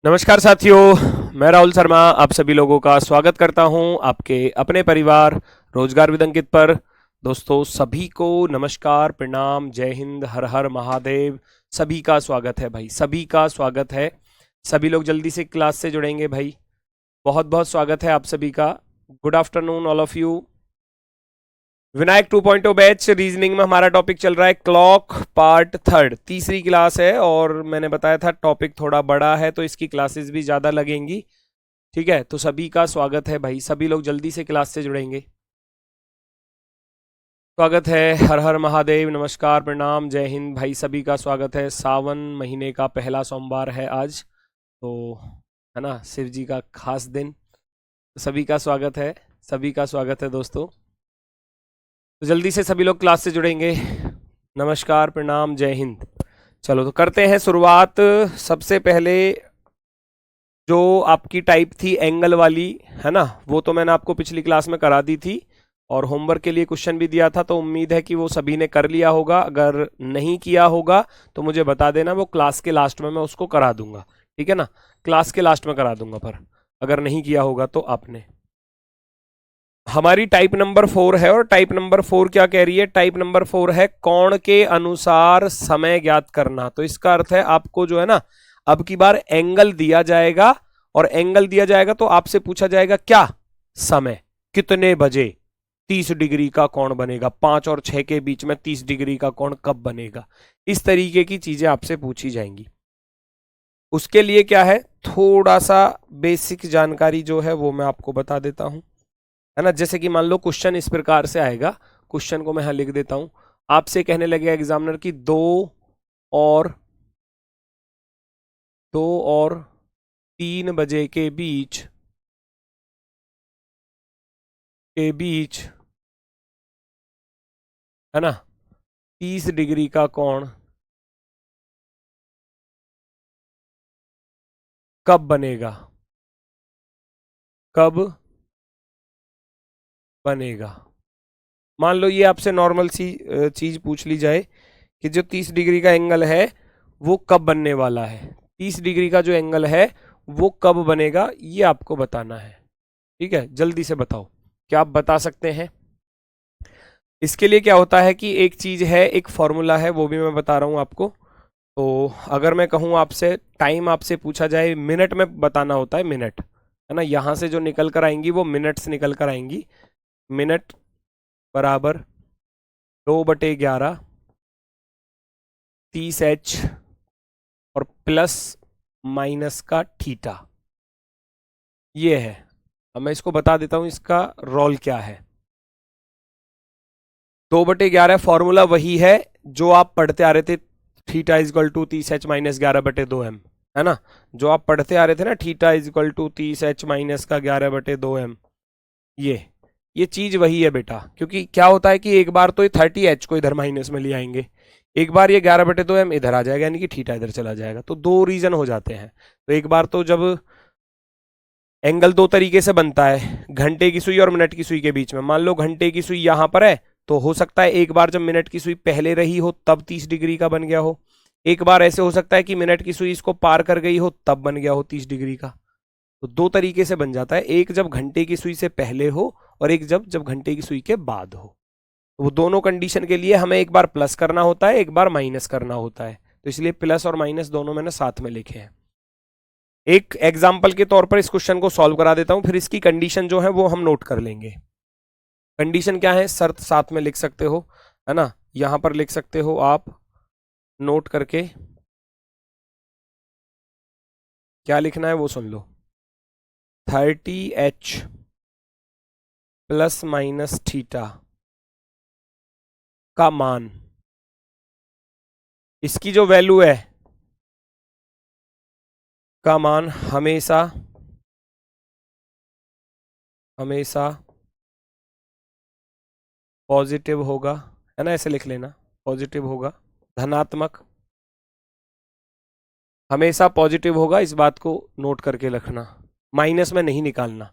नमस्कार साथियों, मैं राहुल शर्मा आप सभी लोगों का स्वागत करता हूं आपके अपने परिवार रोजगार विद अंकित पर। दोस्तों सभी को नमस्कार, प्रणाम, जय हिंद, हर हर महादेव। सभी का स्वागत है भाई, सभी का स्वागत है। सभी लोग जल्दी से क्लास से जुड़ेंगे भाई। बहुत बहुत स्वागत है आप सभी का। Good afternoon all of you. Vinayak 2.0 batch reasoning में हमारा टॉपिक चल रहा है क्लॉक पार्ट थर्ड, तीसरी क्लास है और मैंने बताया था टॉपिक थोड़ा बड़ा है तो इसकी क्लासेस भी ज़्यादा लगेंगी। ठीक है, तो सभी का स्वागत है भाई, सभी लोग जल्दी से क्लास से जुड़ेंगे। स्वागत है, हर हर महादेव, नमस्कार, प्रणाम, जय हिंद भाई, सभी का स्वागत है। सावन महीने का पहला सोमवार है आज, तो है ना, शिव जी का खास दिन। तो सभी का स्वागत है, सभी का स्वागत है दोस्तों। तो जल्दी से सभी लोग क्लास से जुड़ेंगे। नमस्कार, प्रणाम, जय हिंद। चलो तो करते हैं शुरुआत। सबसे पहले जो आपकी टाइप थी एंगल वाली, है ना, वो तो मैंने आपको पिछली क्लास में करा दी थी और होमवर्क के लिए क्वेश्चन भी दिया था, तो उम्मीद है कि वो सभी ने कर लिया होगा। अगर नहीं किया होगा तो मुझे बता देना, वो क्लास के लास्ट में मैं उसको करा दूंगा। ठीक है ना, क्लास के लास्ट में करा दूंगा। पर अगर नहीं किया होगा तो आपने, हमारी टाइप नंबर 4 है और टाइप नंबर 4 क्या कह रही है? टाइप नंबर 4 है कोण के अनुसार समय ज्ञात करना। तो इसका अर्थ है आपको जो है ना, अब की बार एंगल दिया जाएगा और एंगल दिया जाएगा तो आपसे पूछा जाएगा क्या समय, कितने बजे 30 डिग्री का कोण बनेगा, 5 और 6 के बीच में 30 डिग्री का कोण कब बनेगा। इस तरीके की चीजें आपसे पूछी जाएंगी। उसके लिए क्या है, थोड़ा सा बेसिक जानकारी जो है वो मैं आपको बता देता हूं, है ना। जैसे कि मान लो क्वेश्चन इस प्रकार से आएगा, क्वेश्चन को मैं यहां लिख देता हूं। आपसे कहने लगेगा एग्जामिनर की 2 और 3 बजे के बीच है ना 30 डिग्री का कोण कब बनेगा, कब बनेगा। मान लो ये आपसे नॉर्मल सी चीज पूछ ली जाए कि जो 30 डिग्री का एंगल है वो कब बनने वाला है, 30 डिग्री का जो एंगल है वो कब बनेगा, ये आपको बताना है। ठीक है, जल्दी से बताओ, क्या आप बता सकते हैं? इसके लिए क्या होता है कि एक चीज है, एक फॉर्मूला है, वो भी मैं बता रहा हूं आपको। तो अगर मैं कहूं आपसे, टाइम आपसे पूछा जाए, मिनट में बताना होता है, मिनट, है ना। यहां से जो निकल कर आएंगी वो मिनट्स निकल कर आएंगी। मिनट बराबर 2/11 30h और प्लस माइनस का थीटा, ये है। अब मैं इसको बता देता हूं इसका रोल क्या है। 2/11 फॉर्मूला वही है जो आप पढ़ते आ रहे थे, theta is equal to 30h minus 11/2m, है ना। जो आप पढ़ते आ रहे थे ना, theta is equal to 30h minus का 11/2m, ये चीज वही है बेटा। क्योंकि क्या होता है कि एक बार तो ये 30h को इधर माइनस में ले आएंगे, एक बार ये 11/2m इधर आ जाएगा, यानी कि थीटा इधर चला जाएगा। तो दो रीजन हो जाते हैं। तो एक बार तो जब एंगल दो तरीके से बनता है, घंटे की सुई और मिनट की सुई के बीच में। मान लो घंटे की सुई यहां पर है, तो हो सकता है एक बार जब मिनट की सुई पहले रही हो तब 30 डिग्री का बन गया हो, एक बार ऐसे हो सकता है कि मिनट की सुई इसको पार कर गई हो तब बन गया हो 30 डिग्री का। तो दो तरीके से बन जाता है, एक जब घंटे की सुई से पहले हो और एक जब घंटे की सुई के बाद हो। तो वो दोनों कंडीशन के लिए हमें एक बार प्लस करना होता है, एक बार माइनस करना होता है। तो इसलिए प्लस और माइनस दोनों मैंने साथ में लिखे हैं। एक एग्जाम्पल के तौर पर इस क्वेश्चन को सॉल्व करा देता हूं, फिर इसकी कंडीशन जो है वो हम नोट कर लेंगे। कंडीशन क्या है, शर्त साथ में लिख सकते हो, है ना, यहां पर लिख सकते हो आप नोट करके। क्या लिखना है वो सुन लो। 30h प्लस माइनस थीटा का मान, इसकी जो वैल्यू है का मान हमेशा पॉजिटिव होगा, है ना, ऐसे लिख लेना, पॉजिटिव होगा, धनात्मक, हमेशा पॉजिटिव होगा। इस बात को नोट करके रखना, माइनस में नहीं निकालना।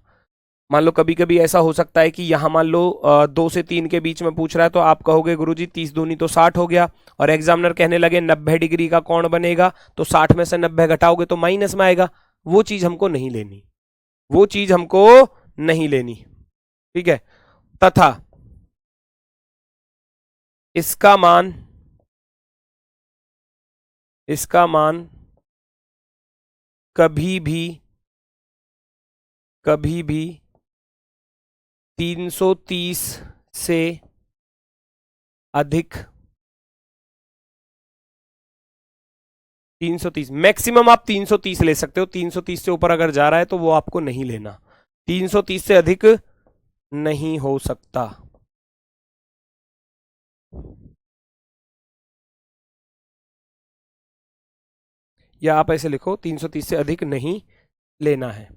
मान लो कभी कभी ऐसा हो सकता है कि यहां मान लो 2 से 3 के बीच में पूछ रहा है, तो आप कहोगे गुरुजी 30 दूनी तो 60 हो गया, और एग्जामिनर कहने लगे 90 डिग्री का कोण बनेगा, तो 60 में से 90 घटाओगे तो माइनस में आएगा। वो चीज हमको नहीं लेनी, वो चीज हमको नहीं लेनी। ठीक है, तथा इसका मान कभी भी 330 से अधिक, 330 मैक्सिमम आप 330 ले सकते हो, 330 से ऊपर अगर जा रहा है तो वो आपको नहीं लेना, 330 से अधिक नहीं हो सकता। या आप ऐसे लिखो 330 से अधिक नहीं लेना है।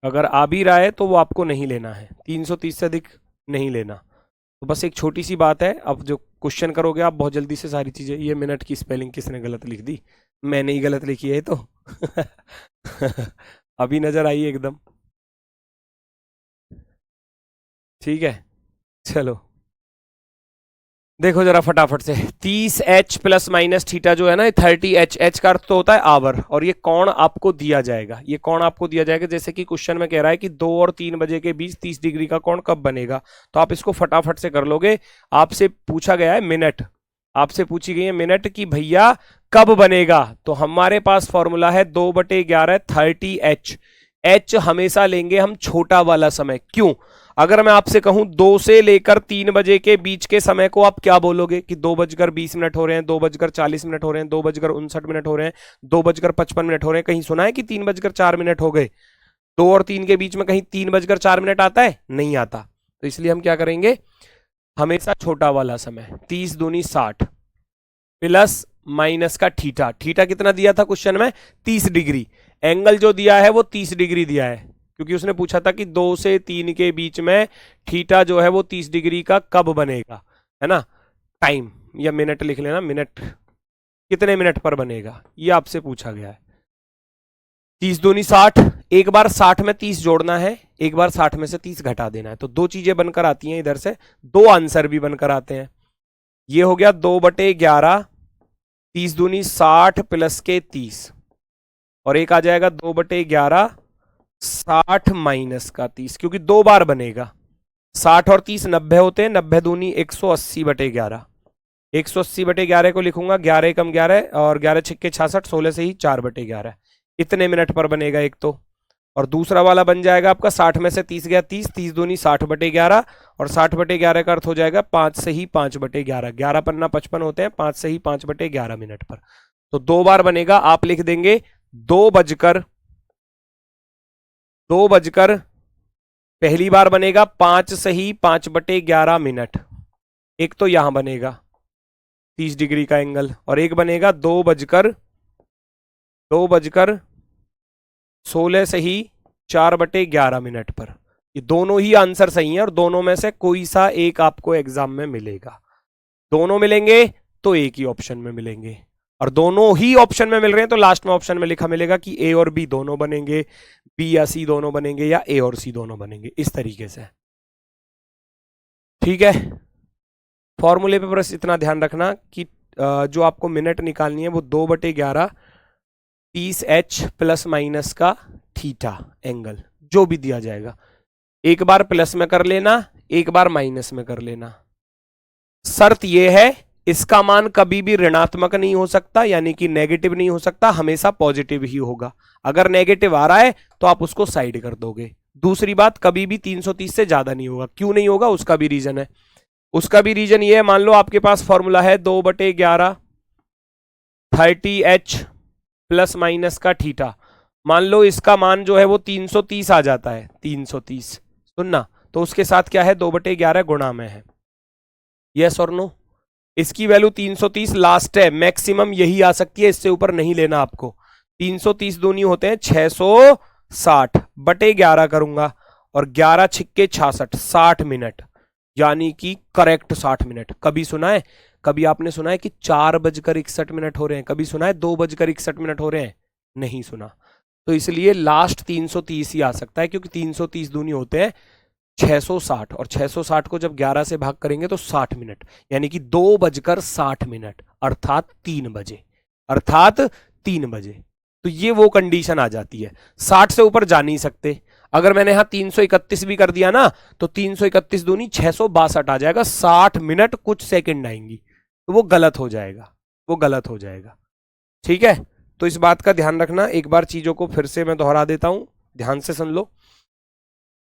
अगर आ भी रहा है तो वो आपको नहीं लेना है, 330 से अधिक नहीं लेना। तो बस एक छोटी सी बात है, अब जो क्वेश्चन करोगे आप बहुत जल्दी से सारी चीजें, ये मिनट की स्पेलिंग किसने गलत लिख दी, मैंने ही गलत लिखी है तो अभी नजर आई एकदम। ठीक है, चलो देखो जरा फटाफट से, 30h प्लस माइनस थीटा जो है ना, 30h, h का अर्थ तो होता है आवर, और ये कोण आपको दिया जाएगा, ये कोण आपको दिया जाएगा। जैसे कि क्वेश्चन में कह रहा है कि 2 और 3 बजे के बीच 30 डिग्री का कोण कब बनेगा, तो आप इसको फटाफट से कर लोगे। आपसे पूछा गया है मिनट, आपसे पूछी गई है मिनट कि भैया कब बनेगा, तो हमारे पास फॉर्मूला है 2/11 30h। h हमेशा लेंगे हम छोटा वाला समय, क्यों? अगर मैं आपसे कहूं 2 से लेकर 3 बजे के बीच के समय को आप क्या बोलोगे कि 2:20 हो रहे हैं, 2:40 हो रहे हैं, 2:59 हो रहे हैं, 2:55 हो रहे हैं। कहीं सुना है कि 3:04 हो गए? 2 और 3 के बीच में कहीं 3:04 आता है? नहीं आता। तो इसलिए हम क्या करेंगे, हमेशा छोटा वाला समय, 30 दूनी 60 प्लस माइनस का थीटा। थीटा कितना दिया था क्वेश्चन में? 30 डिग्री। एंगल जो दिया है वो 30 डिग्री दिया है, क्योंकि उसने पूछा था कि 2 से 3 के बीच में थीटा जो है वो 30 डिग्री का कब बनेगा, है ना। टाइम या मिनट लिख लेना, मिनट कितने मिनट पर बनेगा, ये आपसे पूछा गया है। 30 दूनी 60, एक बार 60 में 30 जोड़ना है, एक बार 60 में से 30 घटा देना है, तो 2 चीजें बनकर आती हैं इधर से, 2 आंसर भी बनकर आते हैं। ये हो गया 2/11, 30 दूनी 60 प्लस के 30, और एक आ जाएगा 2/11 60 माइनस का 30, क्योंकि 2 बार बनेगा। 60 और 30 90 होते हैं, 90 दूनी 180/11, 180/11 को लिखूंगा 11 कम 11 और 11 छिक्के 66, 16 से ही 4/11, इतने मिनट पर बनेगा एक तो। और दूसरा वाला बन जाएगा आपका 60 में से 30 गया 30, 30 दूनी 60/11, और 60/11 का अर्थ हो जाएगा 5 से ही 5/11, 11 पन्ना 55 होते हैं, 5 से ही 5/11 मिनट पर। तो 2 बार बनेगा, आप लिख देंगे 2 बजकर पहली बार बनेगा 5 से ही 5/11 मिनट, एक तो यहां बनेगा 30 डिग्री का एंगल, और एक बनेगा 2 बजकर 16 से ही 4/11 मिनट पर। ये दोनों ही आंसर सही हैं, और दोनों में से कोई सा एक आपको एग्जाम में मिलेगा। दोनों मिलेंगे तो एक ही ऑप्शन में मिलेंगे, और दोनों ही ऑप्शन में मिल रहे हैं तो लास्ट में ऑप्शन में लिखा मिलेगा कि ए और बी दोनों बनेंगे, बी या सी दोनों बनेंगे, या ए और सी दोनों बनेंगे, इस तरीके से। ठीक है, फॉर्मूले पे बस इतना ध्यान रखना कि जो आपको मिनट निकालनी है वो 2/11 30h प्लस माइनस का थीटा एंगल जो भी दिया जाएगा, एक बार प्लस में कर लेना, एक बार माइनस में कर लेना। शर्त यह है इसका मान कभी भी ऋणात्मक नहीं हो सकता, यानी कि नेगेटिव नहीं हो सकता, हमेशा पॉजिटिव ही होगा। अगर नेगेटिव आ रहा है तो आप उसको साइड कर दोगे। दूसरी बात, कभी भी 330 से ज्यादा नहीं होगा। क्यों नहीं होगा, उसका भी रीजन है। उसका भी रीजन ये है, मान लो आपके पास फॉर्मूला है 2/11 30h प्लस माइनस का थीटा, मान लो इसका मान जो है वो 330 आ जाता है, 330 सुनना, तो उसके साथ क्या है 2/11 गुणा में है, यस और नो। इसकी वैल्यू 330 लास्ट है, मैक्सिमम यही आ सकती है, इससे ऊपर नहीं लेना आपको। 330 दूनी होते हैं 660/11 करूंगा, और 11 छिक्के 66, 60 मिनट, यानी कि करेक्ट 60 मिनट। कभी सुना है, कभी आपने सुना है कि 4:61 हो रहे हैं, कभी सुना है 2:61 हो रहे हैं? नहीं सुना। तो इसलिए लास्ट 330 ही आ सकता है, क्योंकि 330 दूनी होते हैं 660, और 660 को जब 11 से भाग करेंगे तो 60 मिनट, यानी कि 2:60 अर्थात 3 बजे। अर्थात 3 बजे। तो ये वो कंडीशन आ जाती है, 60 से ऊपर जा नहीं सकते। अगर मैंने यहां 331 भी कर दिया ना, तो 331 दूनी 662 आ जाएगा, 60 मिनट कुछ सेकंड आएंगी, तो वो गलत हो जाएगा, वो गलत हो जाएगा। ठीक है, तो इस बात का ध्यान रखना। एक बार चीजों को फिर से मैं दोहरा देता हूं, ध्यान से सुन लो।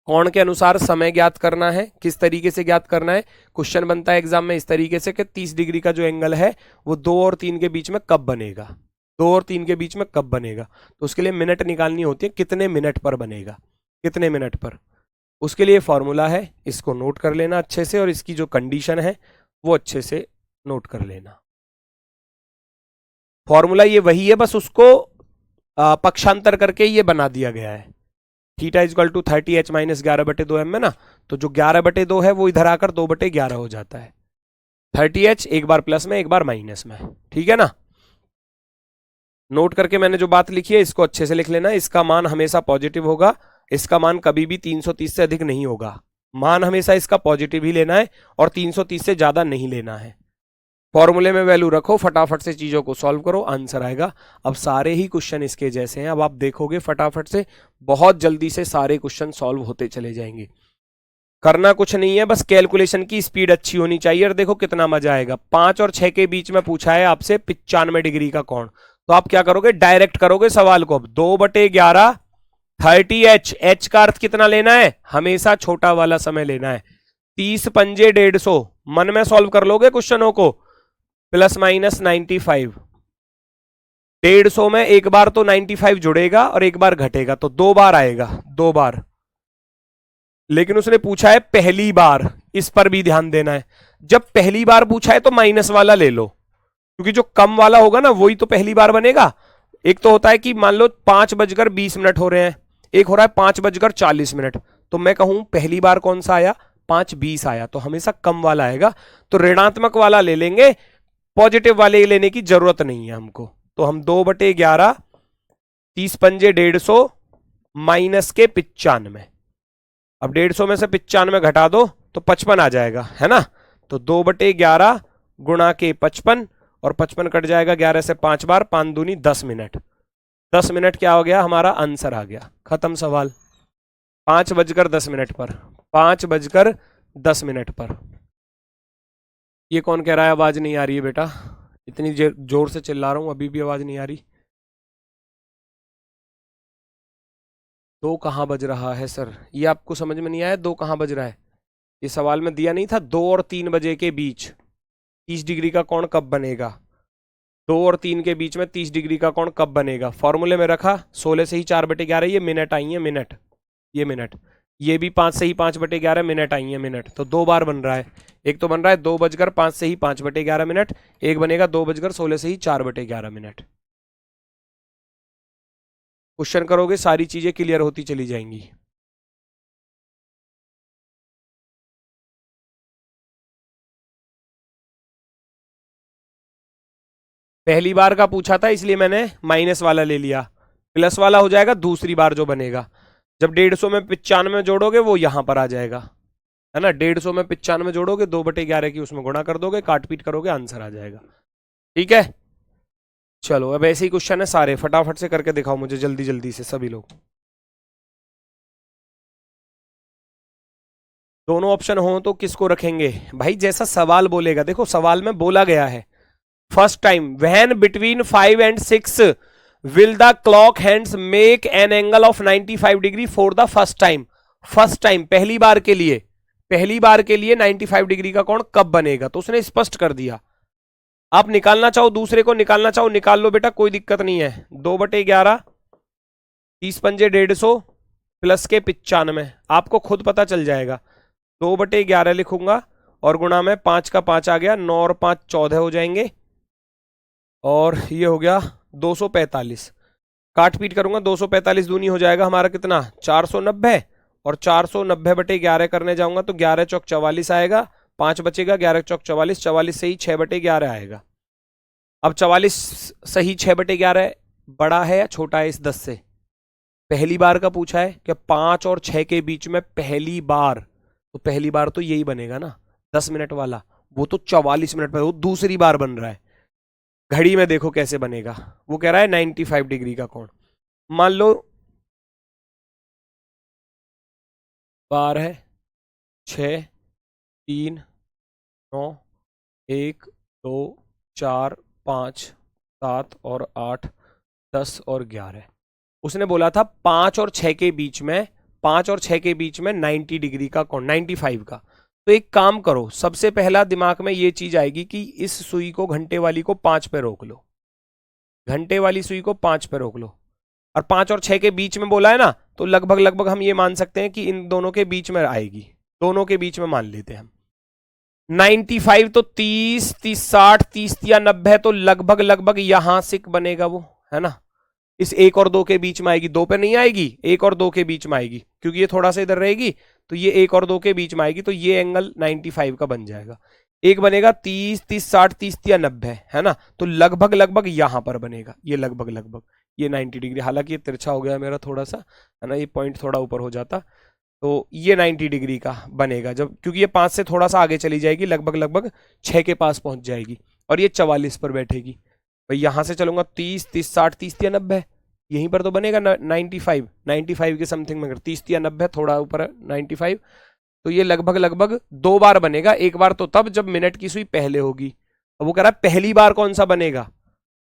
कोण के अनुसार समय ज्ञात करना है। किस तरीके से ज्ञात करना है? क्वेश्चन बनता है एग्जाम में इस तरीके से कि 30 डिग्री का जो एंगल है वो 2 और 3 के बीच में कब बनेगा, 2 और 3 के बीच में कब बनेगा। तो उसके लिए मिनट निकालनी होती है, कितने मिनट पर बनेगा, कितने मिनट पर। उसके लिए फॉर्मूला है, इसको नोट कर लेना अच्छे से, और इसकी जो कंडीशन है वो अच्छे से नोट कर लेना। फॉर्मूला ये वही है, बस उसको पक्षांतर करके ये बना दिया गया है। Theta equal to 30h minus 11/2m में ना, तो जो 11/2 है वो इधर आकर 2/11 हो जाता है। 30h एक बार प्लस में एक बार माइनस में, ठीक है ना। नोट करके मैंने जो बात लिखी है इसको अच्छे से लिख लेना। इसका मान हमेशा पॉजिटिव होगा, इसका मान कभी भी 330 से अधिक नहीं होगा। मान हमेशा इसका पॉजिटिव ही लेना है और 330 से ज्यादा नहीं लेना है। फॉर्मूले में वैल्यू रखो, फटाफट से चीजों को सॉल्व करो, आंसर आएगा। अब सारे ही क्वेश्चन इसके जैसे हैं, अब आप देखोगे फटाफट से बहुत जल्दी से सारे क्वेश्चन सॉल्व होते चले जाएंगे। करना कुछ नहीं है, बस कैलकुलेशन की स्पीड अच्छी होनी चाहिए। और देखो कितना मजा आएगा। 5 और 6 के बीच में पूछा है आपसे 95 डिग्री का कोण, तो आप क्या करोगे, डायरेक्ट करोगे सवाल को। अब 2/11 30h, h का अर्थ कितना लेना है, हमेशा छोटा वाला समय लेना है। 30 पंजे 150, मन में सॉल्व कर लोगे क्वेश्चनों को। प्लस माइनस 95, 150 में एक बार तो 95 जुड़ेगा और एक बार घटेगा, तो 2 बार आएगा, 2 बार। लेकिन उसने पूछा है पहली बार, इस पर भी ध्यान देना है। जब पहली बार पूछा है तो माइनस वाला ले लो, क्योंकि जो कम वाला होगा ना वही तो पहली बार बनेगा। एक तो होता है कि मान लो 5:20 हो रहे हैं, एक हो रहा है 5:40, तो मैं कहूं पहली बार कौन सा आया, 5:20 आया, तो हमेशा कम वाला आएगा। तो ऋणात्मक वाला ले लेंगे, पॉजिटिव वाले लेने की जरूरत नहीं है हमको। तो हम 2/11 30 पंजे 150 माइनस के 95, अब 150 में से 95 घटा दो तो 55 आ जाएगा, है ना। तो 2/11 गुणा के 55, और 55 कट जाएगा 11 से 5 बार, 5 दूनी 10 मिनट। 10 मिनट क्या हो गया, हमारा आंसर आ गया, खत्म सवाल। 5:10 पर, 5:10 पर। ये कौन कह रहा है आवाज नहीं आ रही है बेटा, इतनी जोर से चिल्ला रहा हूं अभी भी आवाज नहीं आ रही। 2 कहां बज रहा है सर, ये आपको समझ में नहीं आया, 2 कहां बज रहा है। ये सवाल में दिया नहीं था 2 और 3 बजे के बीच 30 डिग्री का कोण कब बनेगा। 2 और 3 के बीच में 30 डिग्री का कोण कब बनेगा, फॉर्मूले में रखा। 16 से ही 4/11, ये मिनट आई है, मिनट, ये मिनट। ये भी 5 से ही 5/11 मिनट आई है, मिनट। तो 2 बार बन रहा है। एक तो बन रहा है 2:05 से ही 5/11 मिनट, एक बनेगा 2:16 से ही 4/11 मिनट। क्वेश्चन करोगे सारी चीजें क्लियर होती चली जाएंगी। पहली बार का पूछा था इसलिए मैंने माइनस वाला ले लिया, प्लस वाला हो जाएगा दूसरी बार जो बनेगा। जब 150 में 95 जोड़ोगे वो यहां पर आ जाएगा, है ना। 150 में 95 जोड़ोगे 2/11 की उसमें गुणा कर दोगे, काट पीट करोगे, आंसर आ जाएगा। ठीक है, चलो अब ऐसे ही क्वेश्चन है सारे, फटाफट से करके दिखाओ मुझे जल्दी जल्दी से सभी लोग। दोनों ऑप्शन हो तो किसको रखेंगे भाई, जैसा सवाल बोलेगा। देखो सवाल में बोला गया है first time, when between 5 and 6 will the clock hands make an angle of 95 degree for the first time. First time, पहली बार के लिए, पहली बार के लिए 95 डिग्री का कोण कब बनेगा, तो उसने स्पष्ट कर दिया। आप निकालना चाहो, दूसरे को निकालना चाहो निकाल लो बेटा, कोई दिक्कत नहीं है। 2/11 30 पंजे 150 प्लस के 95, आपको खुद पता चल जाएगा। 2/11 लिखूंगा और गुणा में 5 का 5 आ गया, 9 और 5 14 हो जाएंगे, और ये हो गया 245। काट पीट करूंगा, 245 दूनी हो जाएगा हमारा कितना, 490, और 490/11 करने जाऊंगा तो 11 चौक 44 आएगा, 5 बचेगा, 11 चौक 44, 44 से ही 6/11 आएगा। अब 44 सही 6/11 बड़ा है या छोटा है इस 10 से। पहली बार का पूछा है कि 5 और 6 के बीच में पहली बार, तो पहली बार तो यही बनेगा ना 10 मिनट वाला, वो तो 44 मिनट पर, वो दूसरी बार बन रहा है। घड़ी में देखो कैसे बनेगा। वो कह रहा है 95 डिग्री का कोण। मान लो 12, 6, 3, 9, 1, 2, 4, 5, 7 और 8, 10 और 11। उसने बोला था 5 और 6 के बीच में, 5 और 6 के बीच में 90 डिग्री का कोण, 95 का। तो एक काम करो, सबसे पहला दिमाग में ये चीज आएगी कि इस सुई को, घंटे वाली को 5 पे रोक लो, घंटे वाली सुई को 5 पे रोक लो। और 5 और 6 के बीच में बोला है ना, तो लगभग लगभग हम ये मान सकते हैं कि इन दोनों के बीच में आएगी, दोनों के बीच में मान लेते हैं हम। 95 तो 30, 30, 60, 30 या 90, तो लगभग लगभग यहां से बनेगा वो, है ना। इस 1 और 2 के बीच में आएगी, 2 पे नहीं आएगी, 1 और 2 के बीच में आएगी, क्योंकि ये थोड़ा सा इधर रहेगी, तो ये 1 और 2 के बीच में आएगी, तो ये एंगल 95 का बन जाएगा। एक बनेगा 30, 30, 60, 30 या 90, है ना। तो लगभग लगभग यहां पर बनेगा, ये लगभग लगभग ये 90 डिग्री। हालांकि ये तिरछा हो गया मेरा थोड़ा सा, है ना, ये पॉइंट थोड़ा ऊपर हो जाता, तो ये 90 डिग्री का बनेगा, जब क्योंकि ये 5 से थोड़ा सा आगे चली जाएगी, लगभग लगभग 6 के पास पहुंच जाएगी, और ये 44 पर बैठेगी। भाई यहां से चलूंगा 30, 30, 60, 30 या 90, यहीं पर तो बनेगा 95, 95 के समथिंग में, 30 या 90, थोड़ा ऊपर है 95। तो ये लगभग लगभग 2 बार बनेगा। एक बार तो तब जब मिनट की सुई पहले होगी। अब वो कह रहा है पहली बार कौन सा बनेगा,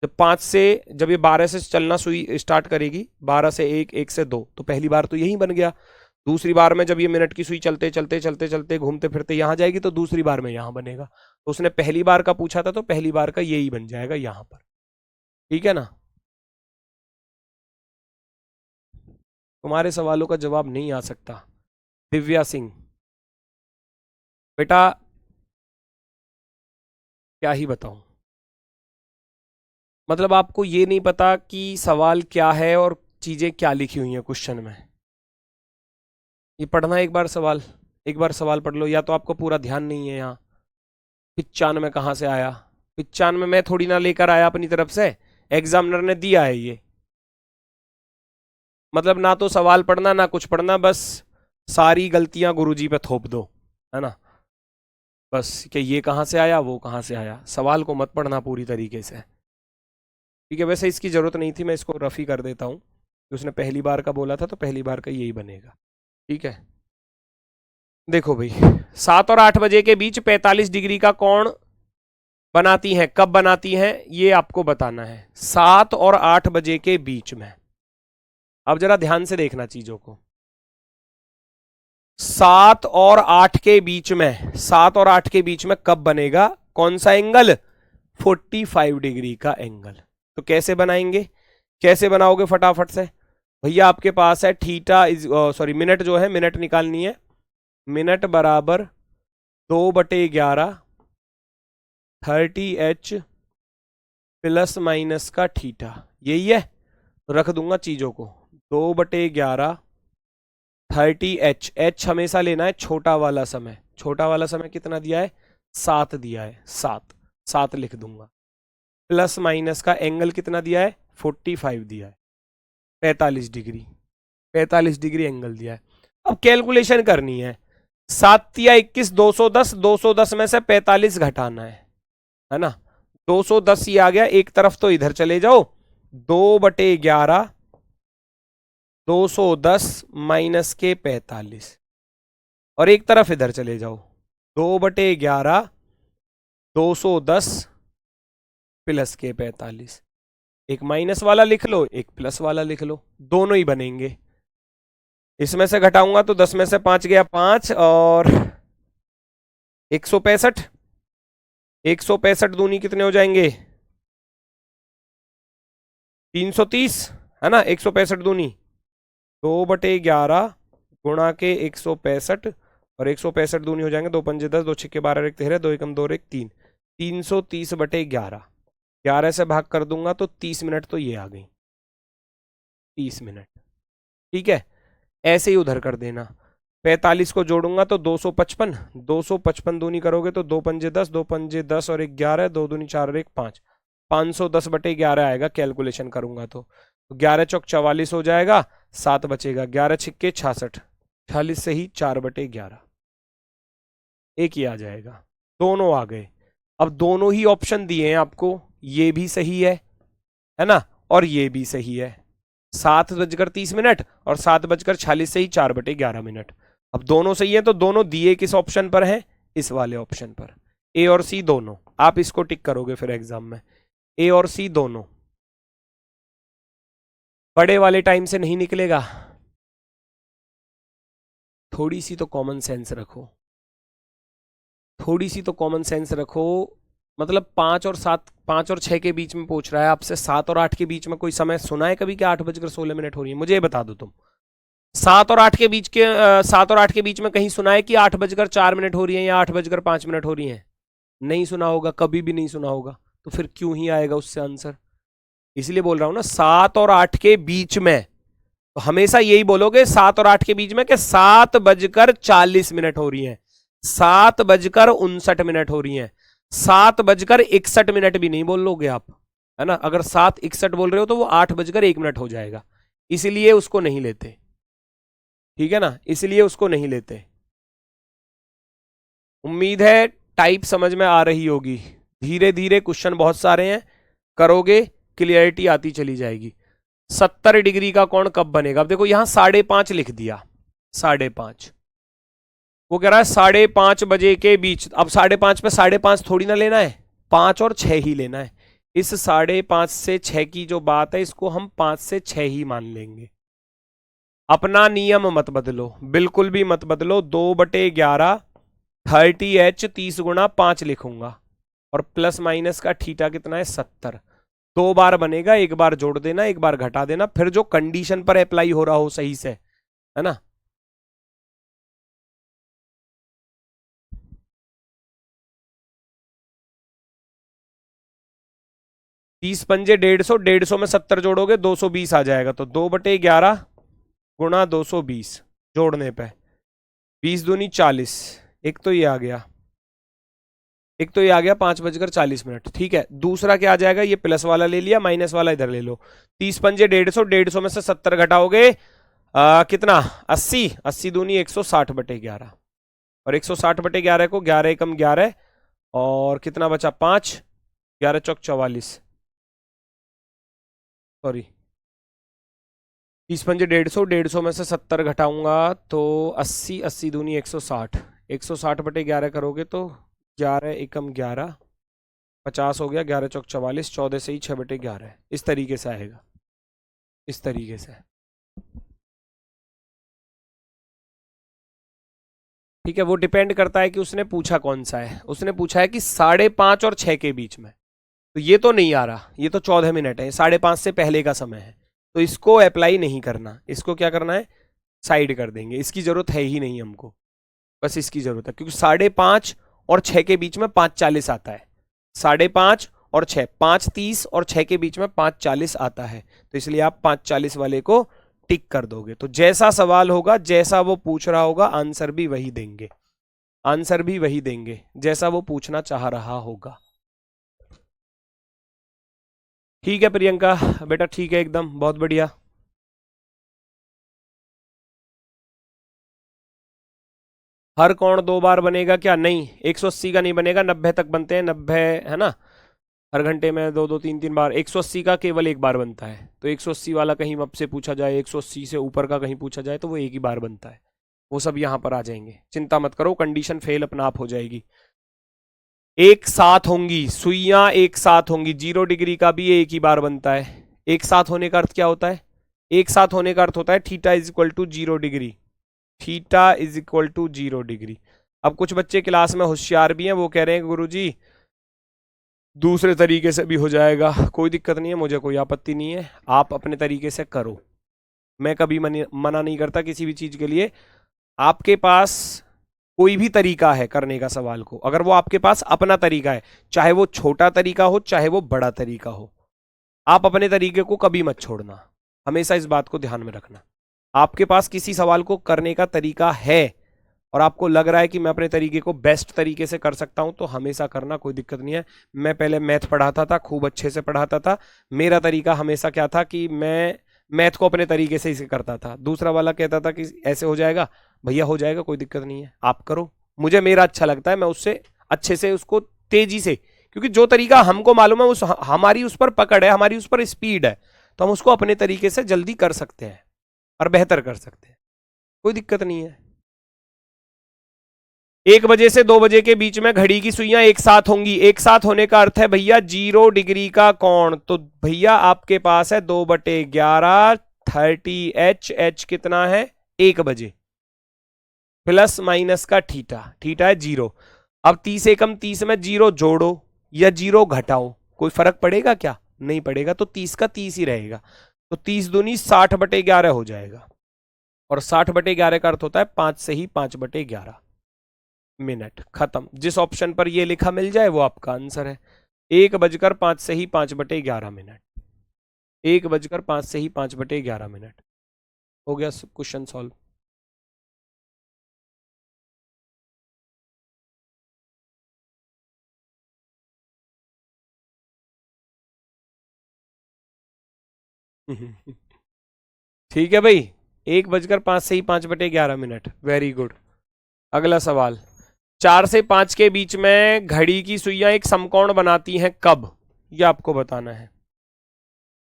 जब 5 से, जब ये 12 से चलना सुई स्टार्ट करेगी, 12 से 1, 1 से 2, तो पहली बार तो यही बन गया। दूसरी बार में जब ये मिनट की सुई चलते चलते चलते चलते घूमते फिरते यहां जाएगी, तो दूसरी बार में यहां बनेगा। तो उसने पहली बार का पूछा था, तो पहली बार का यही बन जाएगा यहां पर, ठीक है ना। तुम्हारे सवालों का जवाब नहीं आ सकता। दिव्या सिंह, बेटा क्या ही बताऊं, मतलब आपको ये नहीं पता कि सवाल क्या है और चीजें क्या लिखी हुई हैं क्वेश्चन में। ये पढ़ना एक बार सवाल, एक बार सवाल पढ़ लो, या तो आपको पूरा ध्यान नहीं है। यहाँ 95 कहाँ से आया, 95 मैं थोड़ी ना लेकर आया अपनी तरफ से, एग्जामिनर ने दिया है ये। मतलब ना तो सवाल पढ़ना ना कुछ पढ़ना, बस सारी गलतियां गुरुजी पे थोप दो, है ना। बस कि ये कहाँ से आया, वो कहाँ से आया, सवाल को मत पढ़ना पूरी तरीके से, ठीक है। वैसे इसकी जरूरत नहीं थी, मैं इसको रफ ही कर देता हूँ, उसने पहली बार का बोला था, तो पहली बार का यही बनेगा, ठीक है। देखो भाई, 7 और 8 बजे के बीच 45 डिग्री का कोण बनाती हैं, कब बनाती हैं ये आपको बताना है, 7 और 8 बजे के बीच में। अब जरा ध्यान से देखना चीजों को, 7 और 8 के बीच में, 7 और 8 के बीच में कब बनेगा कौन सा एंगल, 45 डिग्री का एंगल। तो कैसे बनाएंगे, कैसे बनाओगे फटाफट से, भैया आपके पास है थीटा इज, सॉरी मिनट जो है, मिनट निकालनी है। मिनट बराबर 2/11 30h प्लस माइनस का थीटा, यही है। रख दूंगा चीजों को, 2/11 30h, h हमेशा लेना है छोटा वाला समय, छोटा वाला समय कितना दिया है, 7 दिया है, 7, 7 लिख दूंगा। प्लस माइनस का एंगल कितना दिया है, 45 दिया है, 45 डिग्री, 45 डिग्री एंगल दिया है। अब कैलकुलेशन करनी है, 7 या 21, 210, 210 में से 45 घटाना है ना। 210 ही आ गया, एक तरफ तो इधर चले जाओ, 2/11 210 माइनस के 45, और एक तरफ इधर चले जाओ, 2/11 210 प्लस के 45। एक माइनस वाला लिख लो, एक प्लस वाला लिख लो, दोनों ही बनेंगे। इसमें से घटाऊंगा तो 10 में से 5 गया 5, और 165, 165 दूनी कितने हो जाएंगे, 330, है ना। 165 दूनी 2/11 गुणा के 165, और 165 दूनी हो जाएंगे 2 पंजे 10, 2 छक्के 12, 1 13, 2 एकम 2 1 3, 330/11, 11 से भाग कर दूंगा तो 30 मिनट, तो ये आ गई 30 मिनट, ठीक है। ऐसे ही उधर कर देना, 45 को जोड़ूंगा तो 255, 255 दूनी करोगे तो 2 पंजे 10, 2 पंजे 10 और 11, 2 दूनी 4 और 1 5, 510/11 आएगा कैलकुलेशन करूंगा तो 11 चौक 44 हो जाएगा, 7 बचेगा, 11 छिक्के 66, 46 से ही 4/11, एक ही आ जाएगा। दोनों आ गए। अब दोनों ही ऑप्शन दिए हैं आपको, ये भी सही है ना, और ये भी सही है। 7:30 और 7:46 से ही 4/11। अब दोनों सही है, तो दोनों दिए किस ऑप्शन पर हैं? इस वाले ऑप्शन पर। ए और सी दोनों, आप इसको टिक करोगे फिर एग्जाम में, ए और सी दोनों। बड़े वाले टाइम से नहीं निकलेगा, थोड़ी सी तो कॉमन सेंस रखो, थोड़ी सी तो कॉमन सेंस रखो। मतलब 5 और 6 के बीच में पूछ रहा है आपसे, 7 और 8 के बीच में कोई समय सुना है कभी कि 8:16 हो रही है? मुझे ये बता दो तुम, 7 और 8 के बीच के 7 और 8 के बीच में कहीं सुना है कि 8:04 हो रही है या 8:05 हो रही है? नहीं सुना होगा, कभी भी नहीं सुना होगा, तो फिर क्यों ही आएगा उससे आंसर? इसलिए बोल रहा हूं ना, 7 और 8 के बीच में, तो हमेशा यही बोलोगे 7 और 8 के बीच में कि 7:40 हो रही है, 7:59 हो रही है, 7:61 भी नहीं बोल लोगे आप, है ना। अगर 7:61 बोल रहे हो तो वो 8:01 हो जाएगा, इसलिए उसको नहीं लेते, ठीक है ना, इसलिए उसको नहीं लेते। उम्मीद है टाइप समझ में आ रही होगी। धीरे धीरे क्वेश्चन बहुत सारे हैं, करोगे क्लियरिटी आती चली जाएगी। 70 डिग्री का कोण कब बनेगा? अब देखो यहां 5:30 लिख दिया, 5:30, वो कह रहा है 5:30 के बीच। अब 5:30 पे 5:30 थोड़ी ना लेना है, 5 और 6 ही लेना है। इस 5:30 से 6 की जो बात है, इसको हम 5 से 6 ही मान लेंगे। अपना नियम मत बदलो, बिल्कुल भी मत बदलो। 2/11 30H 30 × 5 लिखूंगा, और प्लस माइनस का थीटा कितना है? 70। 2 बार बनेगा, एक बार जोड़ देना, एक बार घटा देना, फिर जो कंडीशन पर अप्लाई हो रहा हो सही से, है ना। तीस पंजे 150, 150 में 70 जोड़ोगे 220 आ जाएगा, तो 2/11 × 220 जोड़ने पे 20 दूनी 40, एक तो ये आ गया, एक तो ये आ गया 5:40। ठीक है, दूसरा क्या आ जाएगा? ये प्लस वाला ले लिया, माइनस वाला इधर ले लो। 30 पंजे 150, 150 में से 70 घटाओगे कितना? 80, 80 दूनी 160/11, और 160/11 को 11 एकम 11, और कितना बचा? 5, 11 चौक 44, सॉरी 30 पंजे 150, 150 में से 70 घटाऊंगा तो 80, 80 दूनी 160, 160/11 करोगे तो 11 एकम 11, 50 हो गया, 11 चौक 44, 14 से ही 6/11, इस तरीके से आएगा, इस तरीके से। ठीक है, वो डिपेंड करता है कि उसने पूछा कौन सा है। उसने पूछा है कि 5:30 और 6 के बीच में, तो ये तो नहीं आ रहा, ये तो 14 मिनट है, 5:30 से पहले का समय है, तो इसको अप्लाई नहीं करना। इसको क्या करना है? साइड कर देंगे, इसकी जरूरत है ही नहीं हमको, बस इसकी जरूरत है, क्योंकि 5:30 और 6 के बीच में 5:40 आता है। 5:30 और 6, 5:30 और 6 के बीच में 5:40 आता है, तो इसलिए आप 5:40 वाले को टिक कर दोगे। तो जैसा सवाल होगा, जैसा वो पूछ रहा होगा, आंसर भी वही देंगे, आंसर भी वही देंगे जैसा वो पूछना चाह रहा होगा। ठीक है प्रियंका बेटा, ठीक है एकदम, बहुत बढ़िया। हर कोण 2 बार बनेगा क्या? नहीं, 180 का नहीं बनेगा, 90 तक बनते हैं, 90 है ना, हर घंटे में 2-2 3-3 बार। 180 का केवल एक बार बनता है, तो 180 वाला कहीं अब से पूछा जाए, 180 से ऊपर का कहीं पूछा जाए, तो वो एक ही बार बनता है। वो सब यहां पर आ जाएंगे, चिंता मत करो, कंडीशन फेल अपना आप हो जाएगी। एक साथ होंगी सुइयां, एक साथ होंगी। 0 डिग्री का भी एक ही बार बनता है। एक साथ होने का अर्थ क्या होता है? एक साथ होने का अर्थ होता है theta is equal to 0 degree, theta is equal to 0 degree. अब कुछ बच्चे क्लास में होशियार भी हैं, वो कह रहे हैं गुरुजी दूसरे तरीके से भी हो जाएगा, कोई दिक्कत नहीं है, मुझे कोई आपत्ति नहीं है, आप अपने तरीके से करो, मैं कभी मना नहीं करता किसी भी चीज के लिए। आपके पास कोई भी तरीका है करने का सवाल को, अगर वो आपके पास अपना तरीका है, चाहे वो छोटा तरीका हो चाहे वो बड़ा तरीका हो, आप अपने तरीके को कभी मत छोड़ना, हमेशा इस बात को ध्यान में रखना। आपके पास किसी सवाल को करने का तरीका है और आपको लग रहा है कि मैं अपने तरीके को बेस्ट तरीके से कर सकता हूं, तो हमेशा करना, कोई दिक्कत नहीं है। मैं पहले मैथ पढ़ाता था, खूब अच्छे से पढ़ाता था, मेरा तरीका हमेशा क्या था कि मैं मैथ को अपने तरीके से इसे करता था। दूसरा वाला कहता था कि ऐसे हो जाएगा, भैया हो जाएगा, कोई दिक्कत नहीं है, आप करो, मुझे मेरा अच्छा लगता है, मैं उससे अच्छे से उसको तेजी से, क्योंकि जो तरीका हमको मालूम है, उस हमारी उस पर पकड़ है, हमारी उस पर स्पीड है, तो हम उसको अपने तरीके से जल्दी कर सकते हैं और बेहतर कर सकते हैं, कोई दिक्कत नहीं है। 1 बजे से 2 बजे के बीच में घड़ी की सुइयां एक साथ होंगी। एक साथ होने का अर्थ है भैया 0 डिग्री का कोण। तो भैया आपके पास है 2/11 30h, h कितना है 1 बजे, प्लस माइनस का थीटा, थीटा है 0। अब 30 एकम 30 में 0 जोड़ो या 0 घटाओ, कोई फर्क पड़ेगा क्या? नहीं पड़ेगा, तो 30 का 30 ही रहेगा। तो 30 दूनी 60/11 हो जाएगा, और 60/11 का अर्थ होता है 5 से ही 5/11 मिनट। खत्म। जिस ऑप्शन पर ये लिखा मिल जाए वो आपका आंसर है। 1:05 से ही 5/11 मिनट, 1:05 से ही 5/11 मिनट। हो गया क्वेश्चन सॉल्व। ठीक है भाई, 1:05 से ही 5/11 मिनट। Very good. अगला सवाल, 4 से 5 के बीच में घड़ी की सुइयां एक समकोण बनाती हैं, कब? यह आपको बताना है।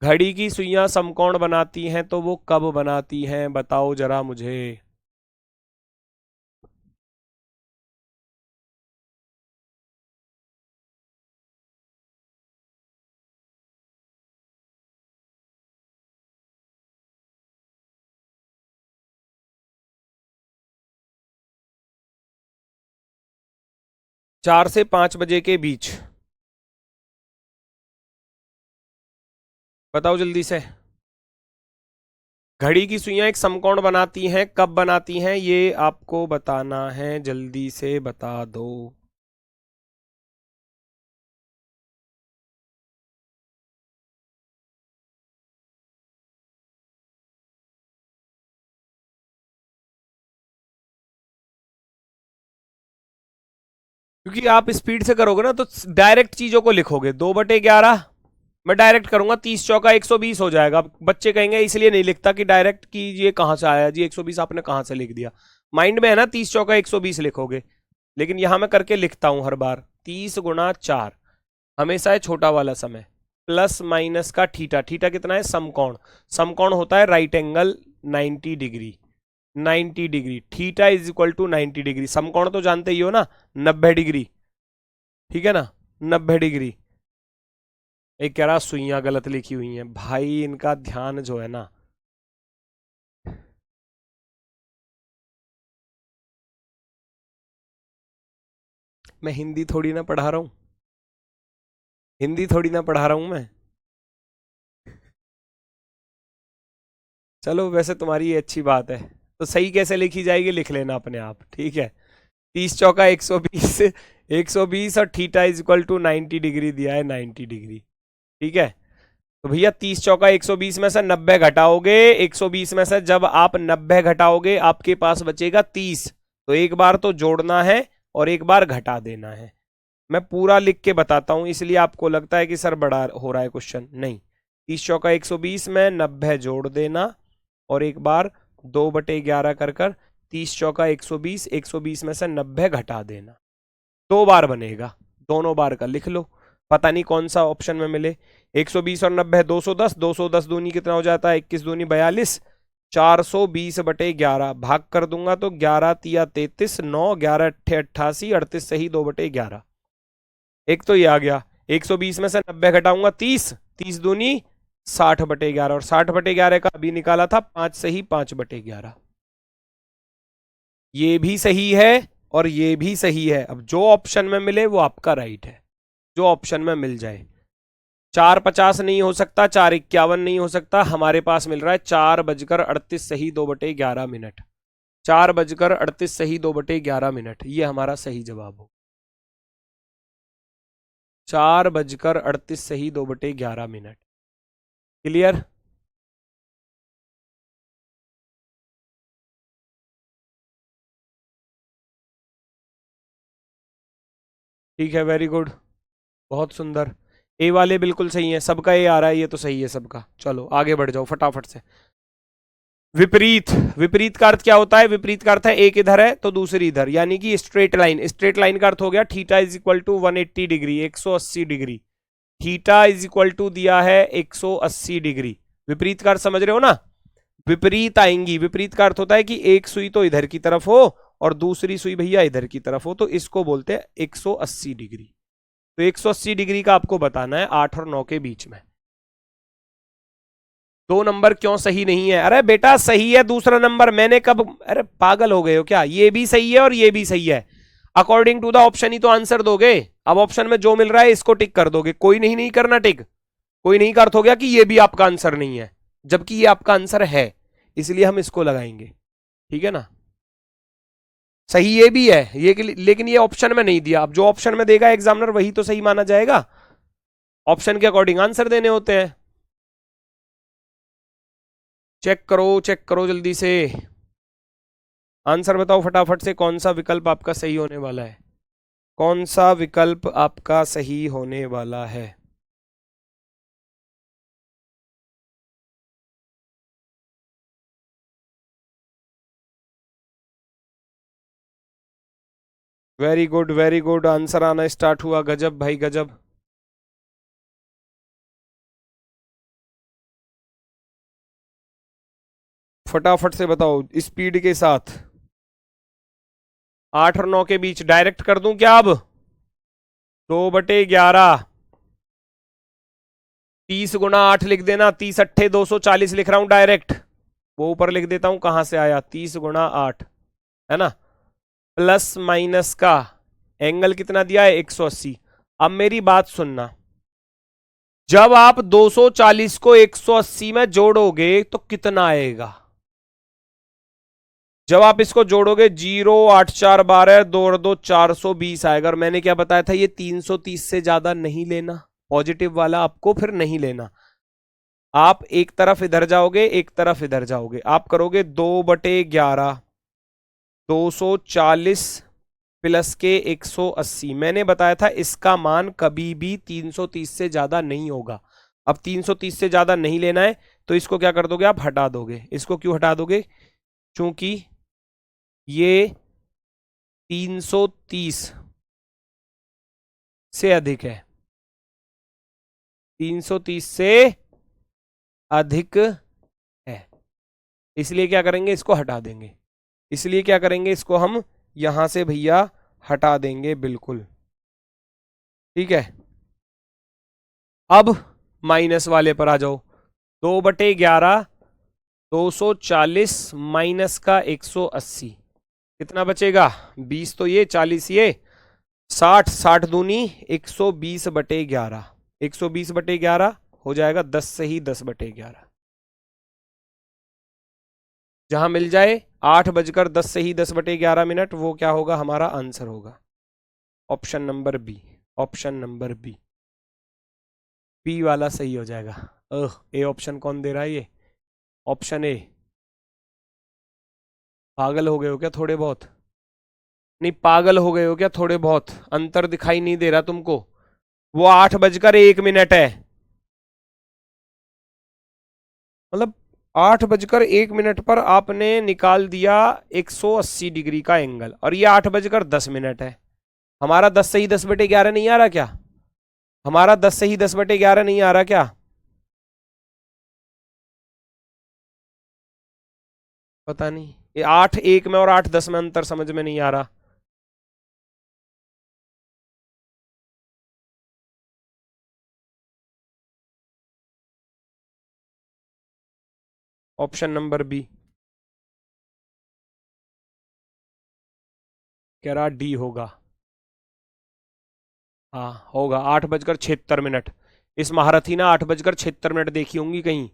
घड़ी की सुइयां समकोण बनाती हैं तो वो कब बनाती हैं, बताओ जरा मुझे। चार से 5 बजे के बीच, बताओ जल्दी से। घड़ी की सुइयां एक समकोण बनाती हैं, कब बनाती हैं, ये आपको बताना है, जल्दी से बता दो। क्योंकि आप स्पीड से करोगे ना तो डायरेक्ट चीजों को लिखोगे। 2/11 मैं डायरेक्ट करूंगा, 30 चौका 120 हो जाएगा। बच्चे कहेंगे इसलिए नहीं लिखता कि डायरेक्ट की ये कहां से आया जी, 120 आपने कहां से लिख दिया। माइंड में है ना 30 चौका 120 लिखोगे, लेकिन यहां मैं करके लिखता हूं हर बार। 30 गुणा 4 हमेशा है छोटा वाला समय, प्लस माइनस का थीटा। थीटा कितना है? समकोण। समकोण होता है right angle 90 degree. 90 degree, theta is equal to 90 degree. समकोण तो जानते ही हो ना, 90 डिग्री, ठीक है ना, 90 डिग्री। एक कह रहा सुइयां गलत लिखी हुई हैं, भाई इनका ध्यान जो है ना। मैं हिंदी थोड़ी ना पढ़ा रहा हूं, हिंदी थोड़ी ना पढ़ा रहा हूं मैं। चलो वैसे तुम्हारी ये अच्छी बात है, तो सही कैसे लिखी जाएगी लिख लेना अपने आप, ठीक है। 30 चौका 120, 120 और theta is equal to 90 degree दिया है, 90 डिग्री, ठीक है। तो भैया 30 चौका 120 में से 90 घटाओगे, 120 में से जब आप 90 घटाओगे आपके पास बचेगा 30। तो एक बार तो जोड़ना है और एक बार घटा देना है। मैं पूरा लिख के बताता हूं, इसलिए आपको लगता है कि सर बड़ा हो रहा है क्वेश्चन, नहीं। 30 चौका 120 में 90 जोड़ देना और एक बार 2/11 कर 30 चौका 120, 120 में से 90 घटा देना। 2 बार बनेगा, दोनों बार का लिख लो, पता नहीं कौन सा ऑप्शन में मिले। 120 और 90 210, 210 दूनी कितना हो जाता है? 21 दूनी 42, 420/11 भाग कर दूंगा तो 11 तिया 33, 9 11 अट्ठे 88, 38 सही 2/11। एक तो ये आ गया। 120 में से 90 घटाऊंगा 30, 30 दूनी 60/11, और 60/11 का अभी निकाला था 5 से ही 5/11। ये भी सही है और ये भी सही है। अब जो ऑप्शन में मिले वो आपका राइट है, जो ऑप्शन में मिल जाए। 4:50 नहीं हो सकता, 4:51 नहीं हो सकता, हमारे पास मिल रहा है 4:38 सही 2/11 मिनट। 4:38 सही 2/11 मिनट, ये हमारा सही जवाब हो। 4:38 सही 2/11 मिनट। क्लियर? ठीक है, वेरी गुड, बहुत सुंदर। ए वाले बिल्कुल सही है, सबका ए आ रहा है, ये तो सही है सबका। चलो आगे बढ़ जाओ फटाफट से। विपरीत, विपरीत का अर्थ क्या होता है? विपरीत का अर्थ है एक इधर है तो दूसरी इधर, यानी कि स्ट्रेट लाइन। स्ट्रेट लाइन का अर्थ हो गया theta is equal to 180 degree, 180 degree. Theta is equal to दिया है 180 डिग्री। विपरीत का अर्थ समझ रहे हो ना? विपरीत आएंगी। विपरीत का अर्थ होता है कि एक सुई तो इधर की तरफ हो और दूसरी सुई भैया इधर की तरफ हो, तो इसको बोलते हैं 180 डिग्री। तो 180 डिग्री का आपको बताना है 8 और 9 के बीच में। 2 नंबर क्यों सही नहीं है? अरे बेटा सही है दूसरा नंबर, मैंने कब, अरे पागल हो गए हो क्या? ये भी सही है और ये भी सही है। अकॉर्डिंग टू द ऑप्शन ही तो आंसर दोगे। अब ऑप्शन में जो मिल रहा है इसको टिक कर दोगे, कोई नहीं नहीं करना टिक। कोई नहीं का अर्थ हो गया कि ये भी आपका आंसर नहीं है, जबकि ये आपका आंसर है, इसलिए हम इसको लगाएंगे। ठीक है ना? सही ये भी है ये, लेकिन ये ऑप्शन में नहीं दिया। अब जो ऑप्शन में देगा एग्जामिनर वही तो सही माना जाएगा। ऑप्शन के अकॉर्डिंग आंसर देने होते हैं। चेक करो जल्दी से। आंसर बताओ फटाफट से, कौन सा विकल्प आपका सही होने वाला है? कौन सा विकल्प आपका सही होने वाला है? Very good very good, answer आना स्टार्ट हुआ। गजब भाई गजब। फटाफट से बताओ स्पीड के साथ। 8 और 9 के बीच डायरेक्ट कर दूं क्या? अब 2/11, 30 गुना 8 लिख देना, 30 अट्ठे 240 लिख रहा हूं डायरेक्ट। वो ऊपर लिख देता हूं, कहां से आया? 30 गुना 8 है ना, प्लस माइनस का एंगल कितना दिया है? 180। अब मेरी बात सुनना, जब आप 240 को 180 में जोड़ोगे तो कितना आएगा? जब आप इसको जोड़ोगे 0 8 4 12 2 और 2 420 आएगा। और मैंने क्या बताया था? ये 330 से ज्यादा नहीं लेना, पॉजिटिव वाला आपको फिर नहीं लेना। आप एक तरफ इधर जाओगे एक तरफ इधर जाओगे, आप करोगे 2/11, 240 प्लस के 180। मैंने बताया था इसका मान कभी भी 330 से ज्यादा नहीं होगा। अब 330 से ज्यादा नहीं लेना है तो इसको क्या कर दोगे? आप हटा दोगे। इसको क्यों हटा दोगे? क्योंकि ये 330 से अधिक है, 330 से अधिक है, इसलिए क्या करेंगे? इसको हटा देंगे। इसलिए क्या करेंगे? इसको हम यहां से भैया हटा देंगे, बिल्कुल ठीक है। अब माइनस वाले पर आ जाओ। 2/11, 240 माइनस का 180, कितना बचेगा? 20 तो ये, 40 ये, 60, 60 दूनी 120/11, 120/11 हो जाएगा 10 से ही 10/11। जहां मिल जाए 8:10 से ही 10/11, वो क्या होगा? हमारा आंसर होगा option number B. Option number B, B वाला सही हो जाएगा। ए ऑप्शन कौन दे रहा है? ये ऑप्शन ए। पागल हो गए हो क्या थोड़े बहुत? नहीं पागल हो गए हो क्या थोड़े बहुत? अंतर दिखाई नहीं दे रहा तुमको? वो 8:01 है, मतलब 8:01 पर आपने निकाल दिया 180 डिग्री का एंगल, और ये 8:10 है। हमारा 10 से ही 10/11 नहीं आ रहा क्या? हमारा 10 से ही 10/11 नहीं आ रहा क्या? पता नहीं, ये 8:01 में और 8:10 में अंतर समझ में नहीं आ रहा। ऑप्शन नंबर बी कह रहा डी होगा। हाँ होगा, 8:76। इस महारथी ना 8:76 देखी होंगी कहीं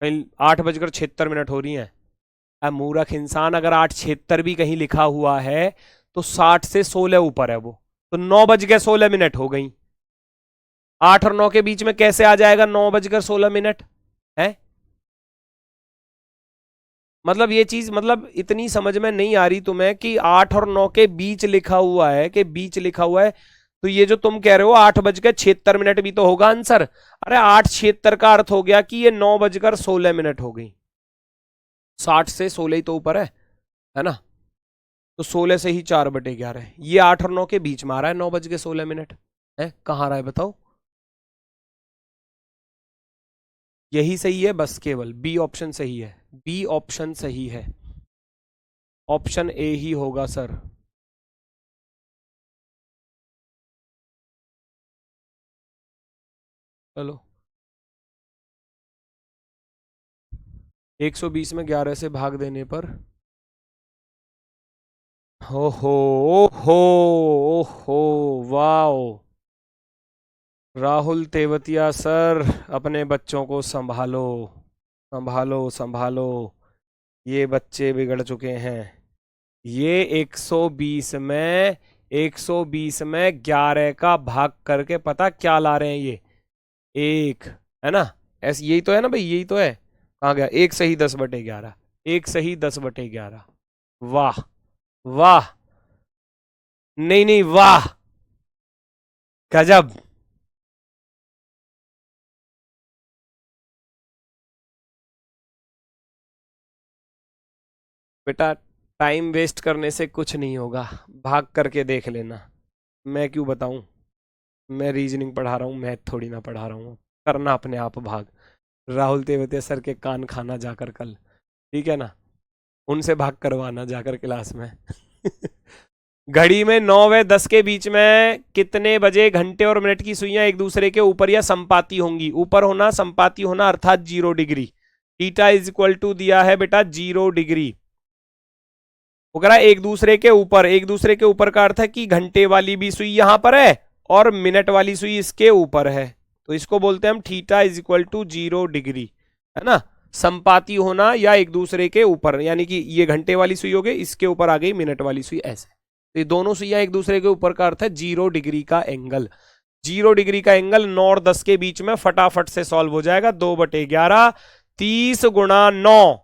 कहीं, 8:76 हो रही हैं। अब मूर्ख इंसान, अगर 8:76 भी कहीं लिखा हुआ है तो 60 से 16 ऊपर है वो, तो 9:16 हो गई। 8 और 9 के बीच में कैसे आ जाएगा 9:16 है? मतलब ये चीज, मतलब इतनी समझ में नहीं आ रही तुम्हें कि 8 और 9 के बीच लिखा हुआ है, कि बीच लिखा हुआ है, तो ये जो तुम कह रहे हो 8:76 भी तो होगा आंसर। अरे 8:76 का अर्थ हो गया कि ये 9:16 हो गई। 60 से 16 ही तो ऊपर है ना? तो 16 से ही 4/11 है। ये 8 और 9 के बीच में आ रहा है, 9:16 है। कहाँ आ रहा है बताओ? यही सही है बस, केवल बी ऑप्शन सही है। बी ऑप्शन सही है, ऑप्शन ए ही होगा सर। चलो 120 में 11 से भाग देने पर हो हो वाओ। राहुल तेवतिया सर, अपने बच्चों को संभालो संभालो संभालो, ये बच्चे बिगड़ चुके हैं। ये 120 में 11 का भाग करके पता क्या ला रहे हैं ये? एक, है ना? ऐसे यही तो है ना भाई, यही तो है। कहाँ गया? एक सही 10/11, एक सही 10/11। वाह वाह, नहीं नहीं वाह, गजब। बेटा टाइम वेस्ट करने से कुछ नहीं होगा, भाग करके देख लेना। मैं क्यों बताऊं? मैं रीजनिंग पढ़ा रहा हूँ, मैथ थोड़ी ना पढ़ा रहा हूँ। करना अपने आप भाग। राहुल तेवतिया सर के कान खाना जाकर कल, ठीक है ना? उनसे भाग करवाना जाकर क्लास में। घड़ी में 9 व 10 के बीच में कितने बजे घंटे और मिनट की सुइयां एक दूसरे के ऊपर या संपाती होंगी? ऊपर होना, संपाती होना, अर्थात 0 degree. Theta is equal to दिया है बेटा 0 डिग्री। वो कह रहा है एक दूसरे के ऊपर, एक दूसरे के ऊपर का अर्थ है कि घंटे वाली भी सुई यहां पर है और मिनट वाली सुई इसके ऊपर है, तो इसको बोलते हैं हम theta is equal to 0 degree, है ना? संपाती होना या एक दूसरे के ऊपर, यानी कि ये घंटे वाली सुई हो गई, इसके ऊपर आ गई मिनट वाली सुई, ऐसे। तो ये दोनों सुइयां एक दूसरे के ऊपर का अर्थ है 0 डिग्री का एंगल। 0 डिग्री का एंगल 9 और 10 के बीच में फटाफट से सॉल्व हो जाएगा। 2/11, 30 गुणा 9,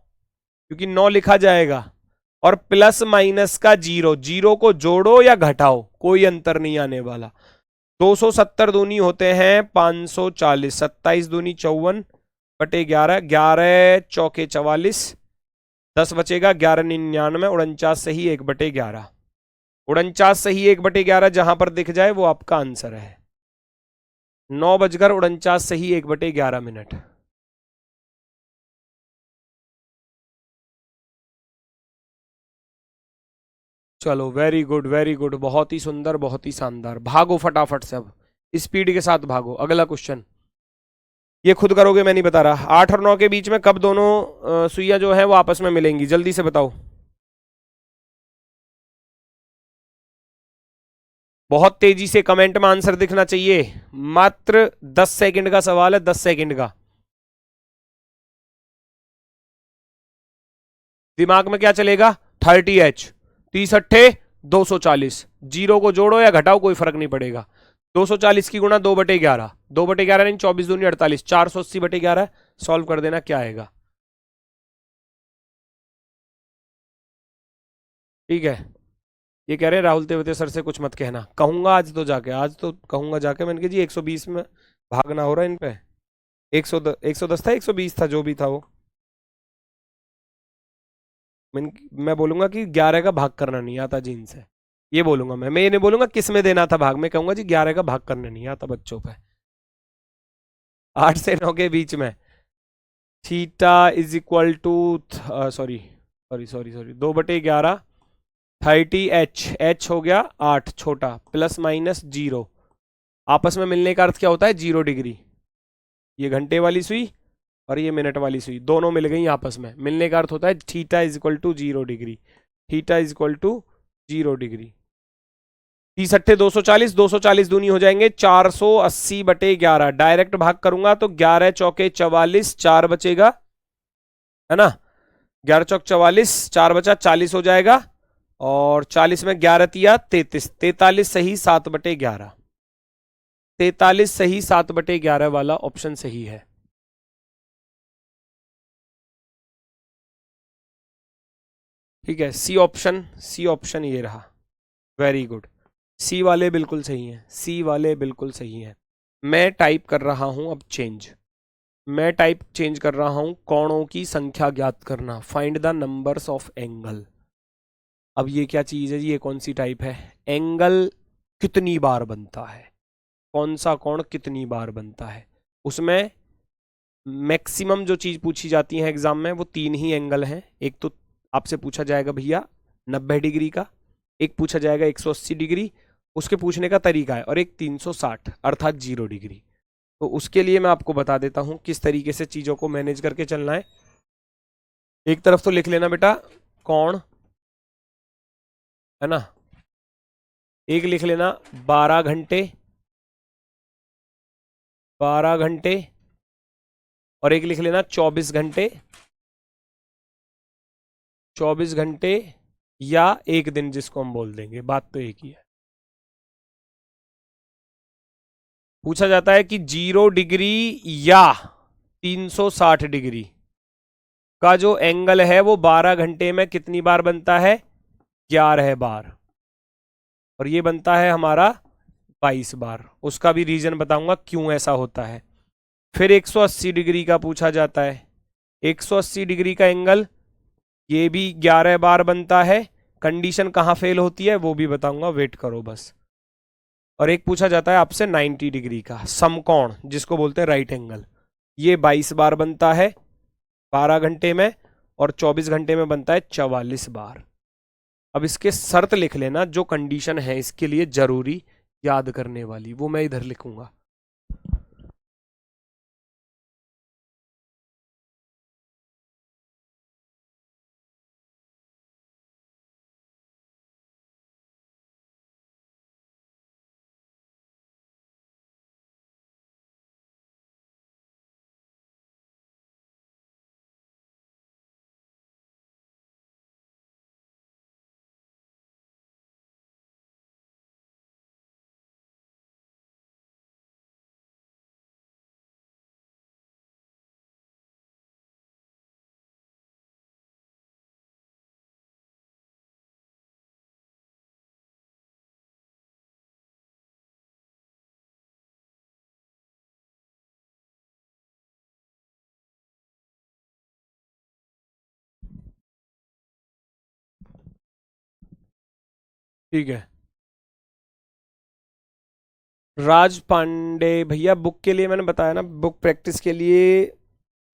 क्योंकि 9 लिखा जाएगा, और प्लस माइनस का 0, 0 को जोड़ो या घटाओ, कोई अंतर नहीं आने वाला। 270 दूनी होते हैं 540, 27 दूनी 54/11, 11 चौके 44, 10 बचेगा, 11×99, 49 सही 1/11। 49 सही 1/11 जहां पर दिख जाए वो आपका आंसर है। 9:49 सही 1/11। चलो वेरी गुड, बहुत ही सुंदर, बहुत ही शानदार। भागो फटाफट से, अब स्पीड के साथ भागो। अगला क्वेश्चन, ये खुद करोगे, मैं नहीं बता रहा। 8 और 9 के बीच में कब दोनों सुइयां जो है वो आपस में मिलेंगी? जल्दी से बताओ। बहुत तेजी से कमेंट में आंसर दिखना चाहिए। मात्र 10 सेकंड का सवाल है, 10 सेकंड का। दिमाग में क्या चलेगा? 30H, 30 240, 0 को जोड़ो या घटाओ कोई फर्क नहीं पड़ेगा। 240 की गुणा 2/11, 2/11 नहीं, 24 दूनी 48, 480/11। सॉल्व कर देना, क्या आएगा? ठीक है। ये कह रहे हैं राहुल तेवते सर से कुछ मत कहना। कहूंगा आज तो जाके, आज तो कहूंगा जाके। मैंने कहा जी 120 में भागना हो रहा है इन पे। 110 था, 120 था, जो भी था वो। मैं बोलूंगा कि 11 का भाग करना नहीं आता जी इनसे, ये बोलूंगा मैं ये नहीं बोलूंगा किस में देना था भाग, में कहूंगा जी 11 का भाग करना नहीं आता बच्चों पे। 8 से 9 के बीच में theta is equal to, sorry sorry sorry sorry, 2/11, 30H, H हो गया 8 छोटा, प्लस माइनस 0। आपस में मिलने का अर्थ क्या होता है? 0 डिग्री। ये घंटे वाली सुई और ये मिनट वाली सुई दोनों मिल गई आपस में, मिलने का अर्थ होता है theta is equal to 0 degree. Theta is equal to 0 degree. 30 240, 240 दूनी हो जाएंगे 480/11। डायरेक्ट भाग करूंगा तो 11 चौके 44, 4 बचेगा, है ना? 11 चौक 44, 4 बचा, 40 हो जाएगा। और 40 में 11 तिया 33, 43 सही 7/11। 43 सही 7/11 वाला ऑप्शन सही है। ठीक है, सी ऑप्शन, सी ऑप्शन ये रहा। वेरी गुड, सी वाले बिल्कुल सही हैं, सी वाले बिल्कुल सही हैं। मैं टाइप कर रहा हूं अब चेंज। मैं टाइप चेंज कर रहा हूं, कोणों की संख्या ज्ञात करना, find the numbers of angle. अब ये क्या चीज है जी, ये कौन सी टाइप है? एंगल कितनी बार बनता है, कौन सा कोण कितनी बार बनता है। उसमें मैक्सिमम जो चीज पूछी जाती है एग्जाम में वो 3 ही एंगल हैं। एक तो आपसे पूछा जाएगा भैया 90 डिग्री का, एक पूछा जाएगा 180 डिग्री, उसके पूछने का तरीका है, और एक 360 अर्थात 0 डिग्री। तो उसके लिए मैं आपको बता देता हूं किस तरीके से चीजों को मैनेज करके चलना है। एक तरफ तो लिख लेना बेटा कोण, है ना, एक लिख लेना 12 घंटे, 12 घंटे, और एक लिख लेना 24 घंटे, 24 घंटे या एक दिन, जिसको हम बोल देंगे, बात तो एक ही है। पूछा जाता है कि 0 डिग्री या 360 डिग्री का जो एंगल है वो 12 घंटे में कितनी बार बनता है? 11 बार, और ये बनता है हमारा 22 बार। उसका भी रीजन बताऊंगा क्यों ऐसा होता है। फिर 180 डिग्री का पूछा जाता है, 180 डिग्री का एंगल ये भी 11 बार बनता है। कंडीशन कहाँ फेल होती है वो भी बताऊंगा, वेट करो बस। और एक पूछा जाता है आपसे 90 डिग्री का समकोण, जिसको बोलते हैं राइट एंगल, ये 22 बार बनता है 12 घंटे में, और 24 घंटे में बनता है 44 बार। अब इसके शर्त लिख लेना, जो कंडीशन है इसके लिए जरूरी याद करने वाली, वो मैं इधर लिखूंगा। ठीक है, राज पांडे भैया, बुक के लिए मैंने बताया ना, बुक प्रैक्टिस के लिए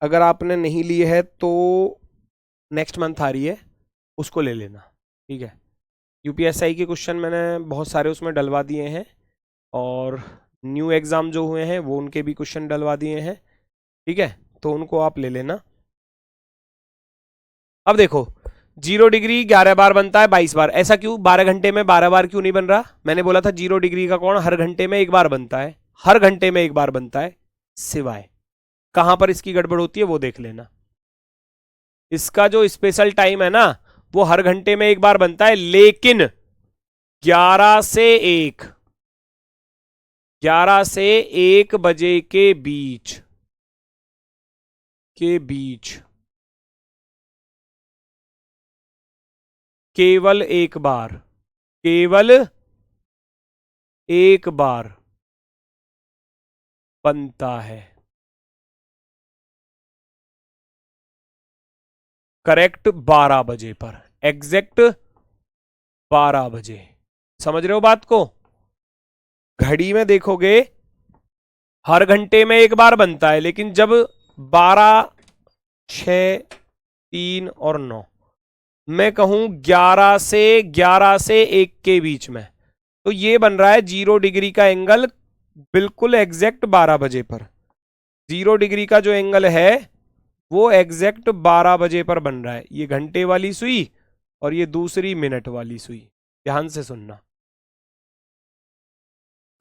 अगर आपने नहीं ली है तो नेक्स्ट मंथ आ रही है, उसको ले लेना। ठीक है, यूपीएसआई के क्वेश्चन मैंने बहुत सारे उसमें डलवा दिए हैं, और न्यू एग्ज़ाम जो हुए हैं वो उनके भी क्वेश्चन डलवा दिए हैं। ठीक है, तो उनको आप ले लेना। अब देखो 0 डिग्री 11 बार बनता है 22 बार, ऐसा क्यों? 12 घंटे में 12 बार क्यों नहीं बन रहा? मैंने बोला था 0 डिग्री का कोण हर घंटे में एक बार बनता है, हर घंटे में एक बार बनता है, सिवाय कहां पर इसकी गड़बड़ होती है वो देख लेना। इसका जो स्पेशल टाइम है ना वो हर घंटे में एक बार बनता है, लेकिन 11 से 1, 11 से 1 बजे के बीच केवल एक बार, केवल एक बार बनता है। करेक्ट 12 बजे पर, एग्जैक्ट 12 बजे। समझ रहे हो बात को? घड़ी में देखोगे हर घंटे में एक बार बनता है, लेकिन जब 12, 6, 3 और 9 मैं कहूं 11 से 1 के बीच में, तो ये बन रहा है 0 डिग्री का एंगल बिल्कुल एग्जैक्ट 12 बजे पर। 0 डिग्री का जो एंगल है वो एग्जैक्ट 12 बजे पर बन रहा है। ये घंटे वाली सुई और ये दूसरी मिनट वाली सुई, ध्यान से सुनना,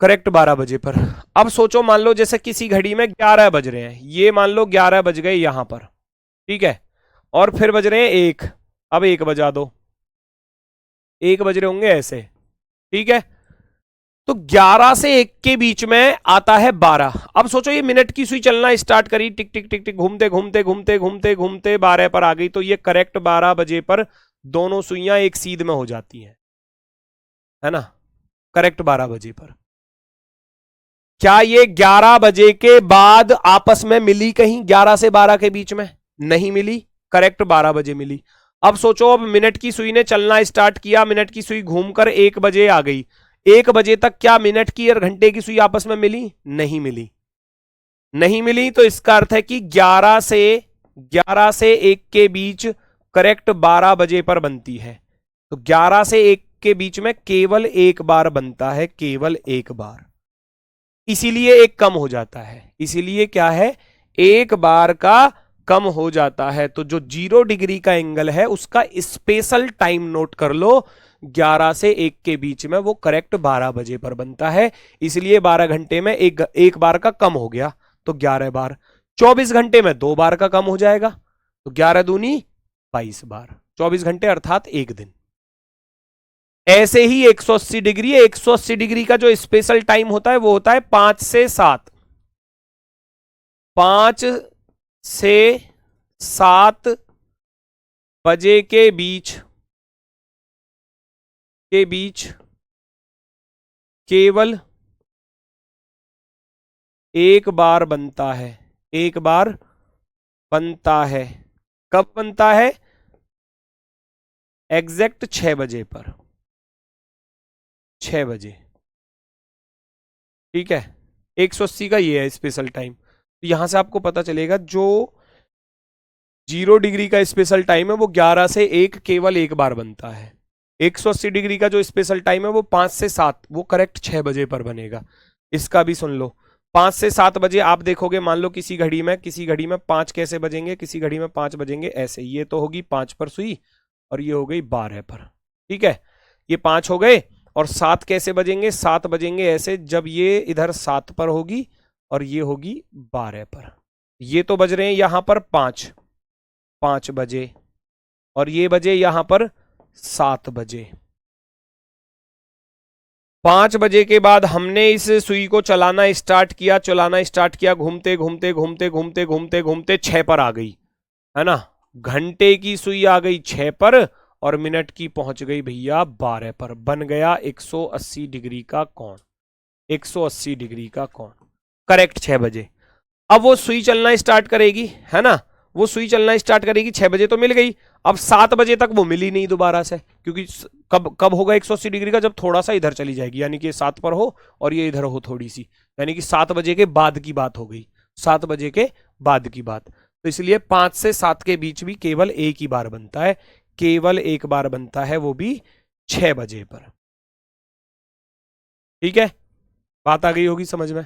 करेक्ट 12 बजे पर। अब सोचो, मान लो जैसे किसी घड़ी में 11 बज रहे हैं, ये मान लो 11 बज गए यहां पर, ठीक है, और फिर बज रहे हैं 1, अब 1 बजा दो, 1 बज रहे होंगे ऐसे, ठीक है, तो 11 से 1 के बीच में आता है 12। अब सोचो ये मिनट की सुई चलना स्टार्ट करी, टिक टिक टिक टिक, घूमते घूमते घूमते घूमते घूमते 12 पर आ गई, तो ये करेक्ट 12 बजे पर दोनों सुइयां एक सीध में हो जाती हैं, है ना, करेक्ट 12 बजे पर। क्या ये 11 बजे के बाद आपस में मिली कहीं? 11 से 12 के बीच में नहीं मिली, करेक्ट 12 बजे मिली। अब सोचो, अब मिनट की सुई ने चलना स्टार्ट किया, मिनट की सुई घूमकर 1 बजे आ गई। 1 बजे तक क्या मिनट की और घंटे की सुई आपस में मिली? नहीं मिली, नहीं मिली। तो इसका अर्थ है कि 11 से 1 के बीच करेक्ट 12 बजे पर बनती है। तो 11 से 1 के बीच में केवल एक बार बनता है, केवल एक बार। इसीलिए एक कम हो जाता है, इसीलिए क्या है, एक बार का कम हो जाता है। तो जो 0 डिग्री का एंगल है उसका स्पेशल टाइम नोट कर लो, 11 से 1 के बीच में वो करेक्ट 12 बजे पर बनता है। इसलिए 12 घंटे में एक बार का कम हो गया, तो 11 बार। 24 घंटे में 2 बार का कम हो जाएगा, तो 11 दूनी 22 बार। 24 घंटे अर्थात एक दिन। ऐसे ही 180 डिग्री, 180 डिग्री का जो स्पेशल टाइम होता है वो होता है 5 से 7। 5 से 7 बजे के बीच केवल एक बार बनता है, एक बार बनता है। कब बनता है? एग्जैक्ट 6 बजे पर, 6 बजे। ठीक है, 180 का ये है स्पेशल टाइम। तो यहां से आपको पता चलेगा जो 0 डिग्री का स्पेशल टाइम है वो 11 से 1 केवल एक बार बनता है। 180 डिग्री का जो स्पेशल टाइम है वो 5 से 7, वो करेक्ट 6 बजे पर बनेगा। इसका भी सुन लो, 5 से 7 बजे आप देखोगे, मान लो किसी घड़ी में 5 कैसे बजेंगे, किसी घड़ी में 5 बजेंगे ऐसे। ये तो होगी 5 पर सुई और ये हो गई 12 पर। ठीक है, ये 5 हो गए। और 7 कैसे बजेंगे? 7 बजेंगे ऐसे, जब ये इधर 7 पर होगी और ये होगी 12 पर। ये तो बज रहे हैं यहां पर 5 बजे, और ये बजे यहां पर 7 बजे। 5 बजे के बाद हमने इस सुई को चलाना स्टार्ट किया, घूमते घूमते घूमते घूमते घूमते घूमते 6 पर आ गई, है ना। घंटे की सुई आ गई 6 पर और मिनट की पहुंच गई भैया 12 पर। बन गया 180 डिग्री का कोण, 180 डिग्री का कोण, करेक्ट 6 बजे। अब वो सुई चलना स्टार्ट करेगी, है ना, वो सुई चलना स्टार्ट करेगी। 6 बजे तो मिल गई, अब 7 बजे तक वो मिली नहीं दोबारा से, क्योंकि कब होगा 180 डिग्री का? जब थोड़ा सा इधर चली जाएगी, यानी कि 7 पर हो और ये इधर हो थोड़ी सी, यानी कि 7 बजे के बाद की बात हो गई, 7 बजे के बाद की बात। तो इसलिए 5 से 7 के बीच भी केवल एक ही बार बनता है, केवल एक बार बनता है, वो भी 6 बजे पर। ठीक है, बात आ गई होगी समझ में।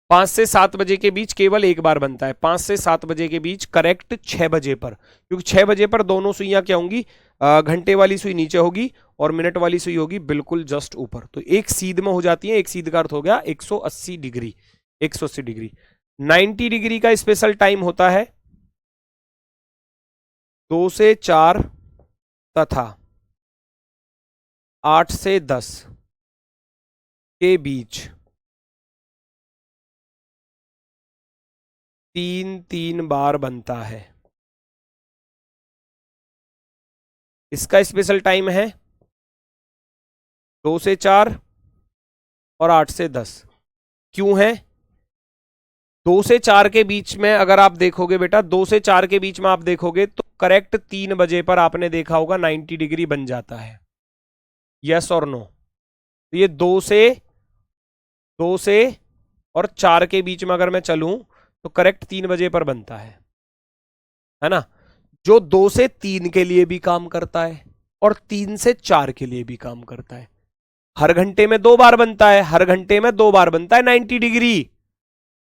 5 से 7 बजे के बीच केवल एक बार बनता है, 5 से 7 बजे के बीच करेक्ट 6 बजे पर, क्योंकि 6 बजे पर दोनों सुइयां क्या होंगी? घंटे वाली सुई नीचे होगी और मिनट वाली सुई होगी बिल्कुल जस्ट ऊपर। तो एक सीध में हो जाती है, एक सीध का अर्थ हो गया 180 डिग्री। 180 डिग्री 90 डिग्री का स्पेशल टाइम होता है 2 से 4 तथा 8 से 10 के बीच 3 बार बनता है। इसका स्पेशल टाइम है 2 से 4 और 8 से 10। क्यों है? 2 से 4 के बीच में अगर आप देखोगे बेटा, 2 से 4 के बीच में आप देखोगे तो करेक्ट 3 बजे पर आपने देखा होगा 90 डिग्री बन जाता है, यस और नो। तो ये 2 से और 4 के बीच में अगर मैं चलूं तो करेक्ट 3 बजे पर बनता है ना। जो 2 से 3 के लिए भी काम करता है और 3 से 4 के लिए भी काम करता है। हर घंटे में 2 बार बनता है, हर घंटे में 2 बार बनता है 90 डिग्री।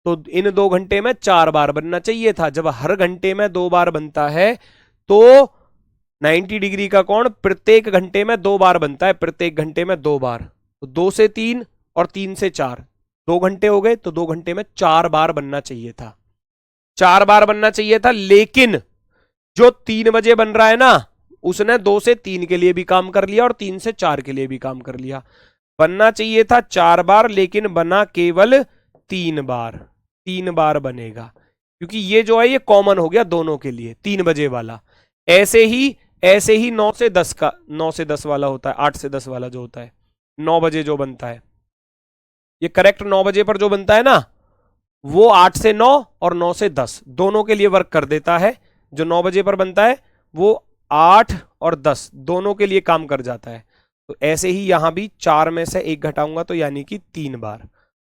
तो इन 2 घंटे में 4 बार बनना चाहिए था। जब हर घंटे में 2 बार बनता है तो 90 डिग्री का कोण प्रत्येक घंटे में 2 बार बनता है, प्रत्येक घंटे में 2 बार। तो 2 से 3 और 3 से 4, 2 घंटे हो गए, तो 2 घंटे में 4 बार बनना चाहिए था, 4 बार बनना चाहिए था। लेकिन जो 3 बजे बन रहा है ना, उसने 2 से 3 के लिए भी काम कर लिया और 3 से 4 के लिए भी काम कर लिया। बनना चाहिए था 4 बार, लेकिन बना केवल 3 बार। 3 बार बनेगा, क्योंकि ये जो है ये कॉमन हो गया दोनों के लिए, 3 बजे वाला। ऐसे ही 9 से 10 का, 9 से 10 वाला होता है, 8 से 10 वाला जो होता है, 9 बजे जो बनता है, ये करेक्ट 9 बजे पर जो बनता है ना, वो 8 से 9 और 9 से 10 दोनों के लिए वर्क कर देता है। जो 9 बजे पर बनता है वो 8 और 10 दोनों के लिए काम कर जाता है। तो ऐसे ही यहां भी 4 में से 1 घटाऊंगा तो यानी कि 3 बार।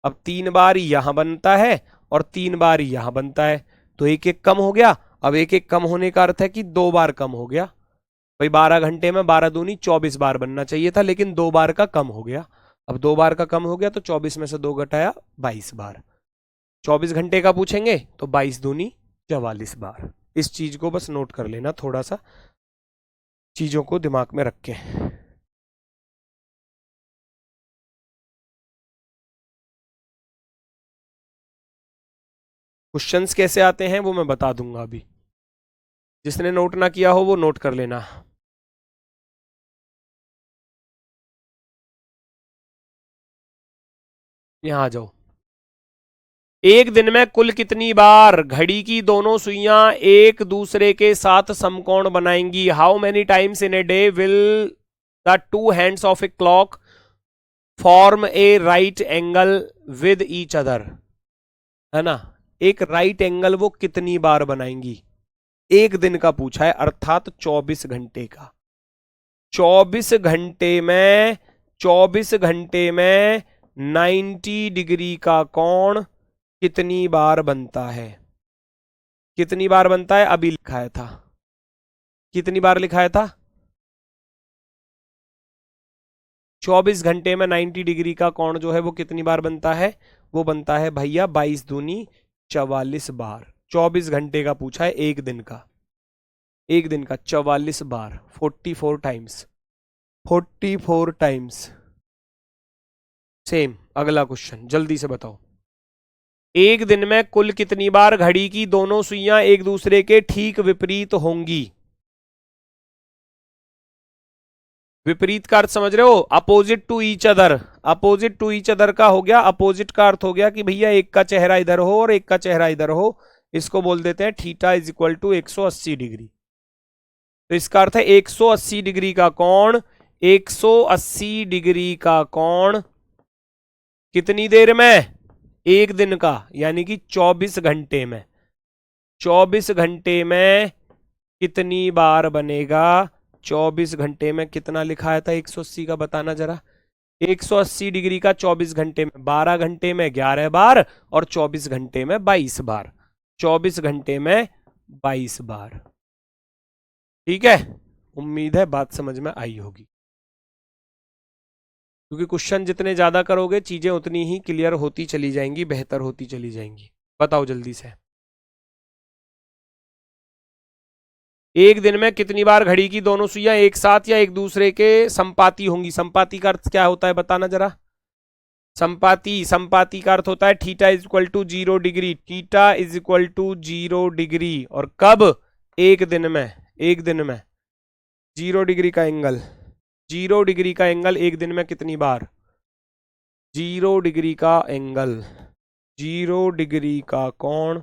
अब 3 बार यहां बनता है और 3 बार यहां बनता है, तो एक एक कम हो गया। अब एक एक कम होने का अर्थ है कि 2 बार कम हो गया। भाई 12 घंटे में 12 दूनी 24 बार बनना चाहिए था, लेकिन 2 बार का कम हो गया। अब 2 बार का कम हो गया तो 24 में से 2 घटाया 22 बार। 24 घंटे का पूछेंगे तो 22 दूनी 44 बार। इस चीज को बस नोट कर लेना, थोड़ा सा चीजों को दिमाग में रख के। क्वेश्चंस कैसे आते हैं वो मैं बता दूंगा अभी, जिसने नोट ना किया हो वो नोट कर लेना। यहां आ जाओ। एक दिन में कुल कितनी बार घड़ी की दोनों सुइयां एक दूसरे के साथ समकोण बनाएंगी? How many times in a day will the two hands of a clock form A right angle with each other? है ना, एक राइट एंगल वो कितनी बार बनाएंगी? एक दिन का पूछा है, अर्थात 24 घंटे का। 24 घंटे में 24 घंटे में 90 डिग्री का कोण कितनी बार बनता है? कितनी बार बनता है अभी लिखाया था, कितनी बार लिखाया था? 24 घंटे में 90 डिग्री का कोण जो है वो कितनी बार बनता है? वो बनता है भैया 22 दूनी 44 बार। 24 घंटे का पूछा है, एक दिन का, एक दिन का 44 बार, 44 टाइम्स, 44 टाइम्स। सेम अगला क्वेश्चन, जल्दी से बताओ। एक दिन में कुल कितनी बार घड़ी की दोनों सुइयां एक दूसरे के ठीक विपरीत होंगी? विपरीत का अर्थ समझ रहे हो? Opposite to each other. Opposite to each other का हो गया, अपोजिट का अर्थ हो गया कि भैया एक का चेहरा इधर हो और एक का चेहरा इधर हो। इसको बोल देते हैं theta is equal to 180 degree. तो इसका अर्थ है 180 डिग्री का कोण, 180 डिग्री का कोण कितनी देर में? एक दिन का, यानी कि 24 घंटे में। 24 घंटे में कितनी बार बनेगा? 24 घंटे में कितना लिखाया था 180 का, बताना जरा। 180 डिग्री का 24 घंटे में, 12 घंटे में 11 बार और 24 घंटे में 22 बार। 24 घंटे में 22 बार। ठीक है, उम्मीद है बात समझ में आई होगी, क्योंकि क्वेश्चन जितने ज्यादा करोगे चीजें उतनी ही क्लियर होती चली जाएंगी, बेहतर होती चली जाएंगी। बताओ जल्दी से। एक दिन में कितनी बार घड़ी की दोनों सुइयां एक साथ या एक दूसरे के संपाती होंगी? संपाती का अर्थ क्या होता है बताना जरा। संपाती, संपाती का अर्थ होता है theta is equal to 0 degree. Theta is equal to 0 degree. और कब? एक दिन में। एक दिन में 0 डिग्री का एंगल, 0 डिग्री का एंगल एक दिन में कितनी बार? 0 डिग्री का एंगल, 0 डिग्री का कोण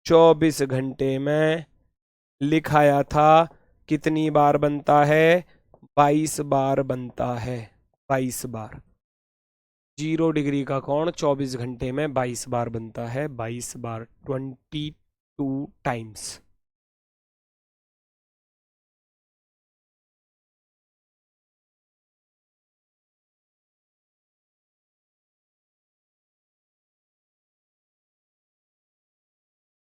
24 घंटे में लिखाया था कितनी बार बनता है? 22 बार बनता है, 22 बार। 0 डिग्री का कोण 24 घंटे में 22 बार बनता है, 22 बार, 22 टाइम्स।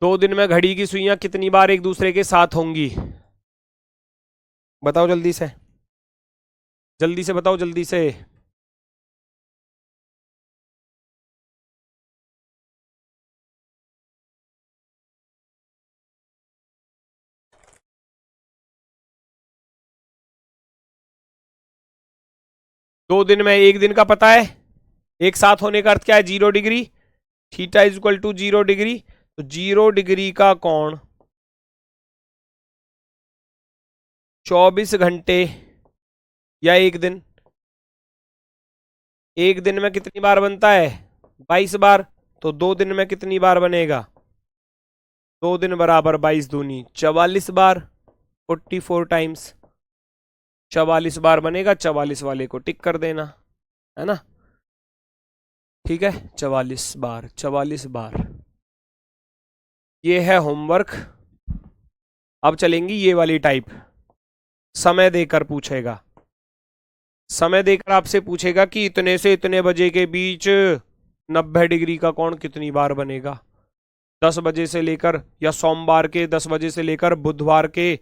दो दिन में घड़ी की सुइयां कितनी बार एक दूसरे के साथ होंगी? बताओ जल्दी से, जल्दी से बताओ, जल्दी से। दो दिन में, एक दिन का पता है, एक साथ होने का अर्थ क्या है? 0 degree. Theta is equal to 0 degree. तो 0 डिग्री का कोण 24 घंटे या एक दिन, एक दिन में कितनी बार बनता है? 22 बार। तो दो दिन में कितनी बार बनेगा? 2 दिन बराबर 22 दूनी 44 बार, 44 टाइम्स 44 बार बनेगा। 44 वाले को टिक कर देना, है ना। ठीक है, 44 बार, 44 बार। ये है होमवर्क। अब चलेंगी ये वाली टाइप। समय देकर पूछेगा, समय देकर आपसे पूछेगा कि इतने से इतने बजे के बीच 90 डिग्री का कोण कितनी बार बनेगा। 10 बजे से लेकर, या सोमवार के 10 बजे से लेकर बुधवार के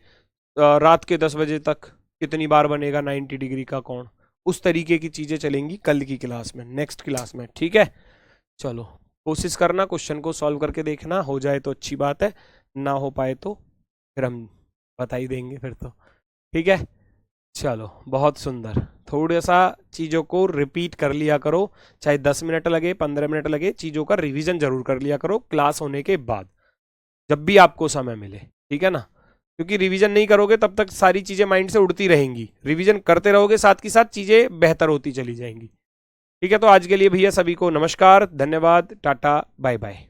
रात के 10 बजे तक कितनी बार बनेगा 90 डिग्री का कोण। उस तरीके की चीजें चलेंगी कल की क्लास में, नेक्स्ट क्लास में। ठीक है, चलो कोशिश करना, क्वेश्चन को सॉल्व करके देखना। हो जाए तो अच्छी बात है, ना हो पाए तो फिर हम बता ही देंगे फिर तो। ठीक है, चलो बहुत सुंदर। थोड़ा सा चीज़ों को रिपीट कर लिया करो, चाहे 10 मिनट लगे 15 मिनट लगे, चीज़ों का रिवीजन जरूर कर लिया करो क्लास होने के बाद, जब भी आपको समय मिले। ठीक है ना, क्योंकि रिवीजन नहीं करोगे तब तक सारी चीज़ें माइंड से उड़ती रहेंगी। रिवीजन करते रहोगे, साथ के साथ चीज़ें बेहतर होती चली जाएंगी। ठीक है, तो आज के लिए भैया सभी को नमस्कार, धन्यवाद, टाटा, बाय बाय।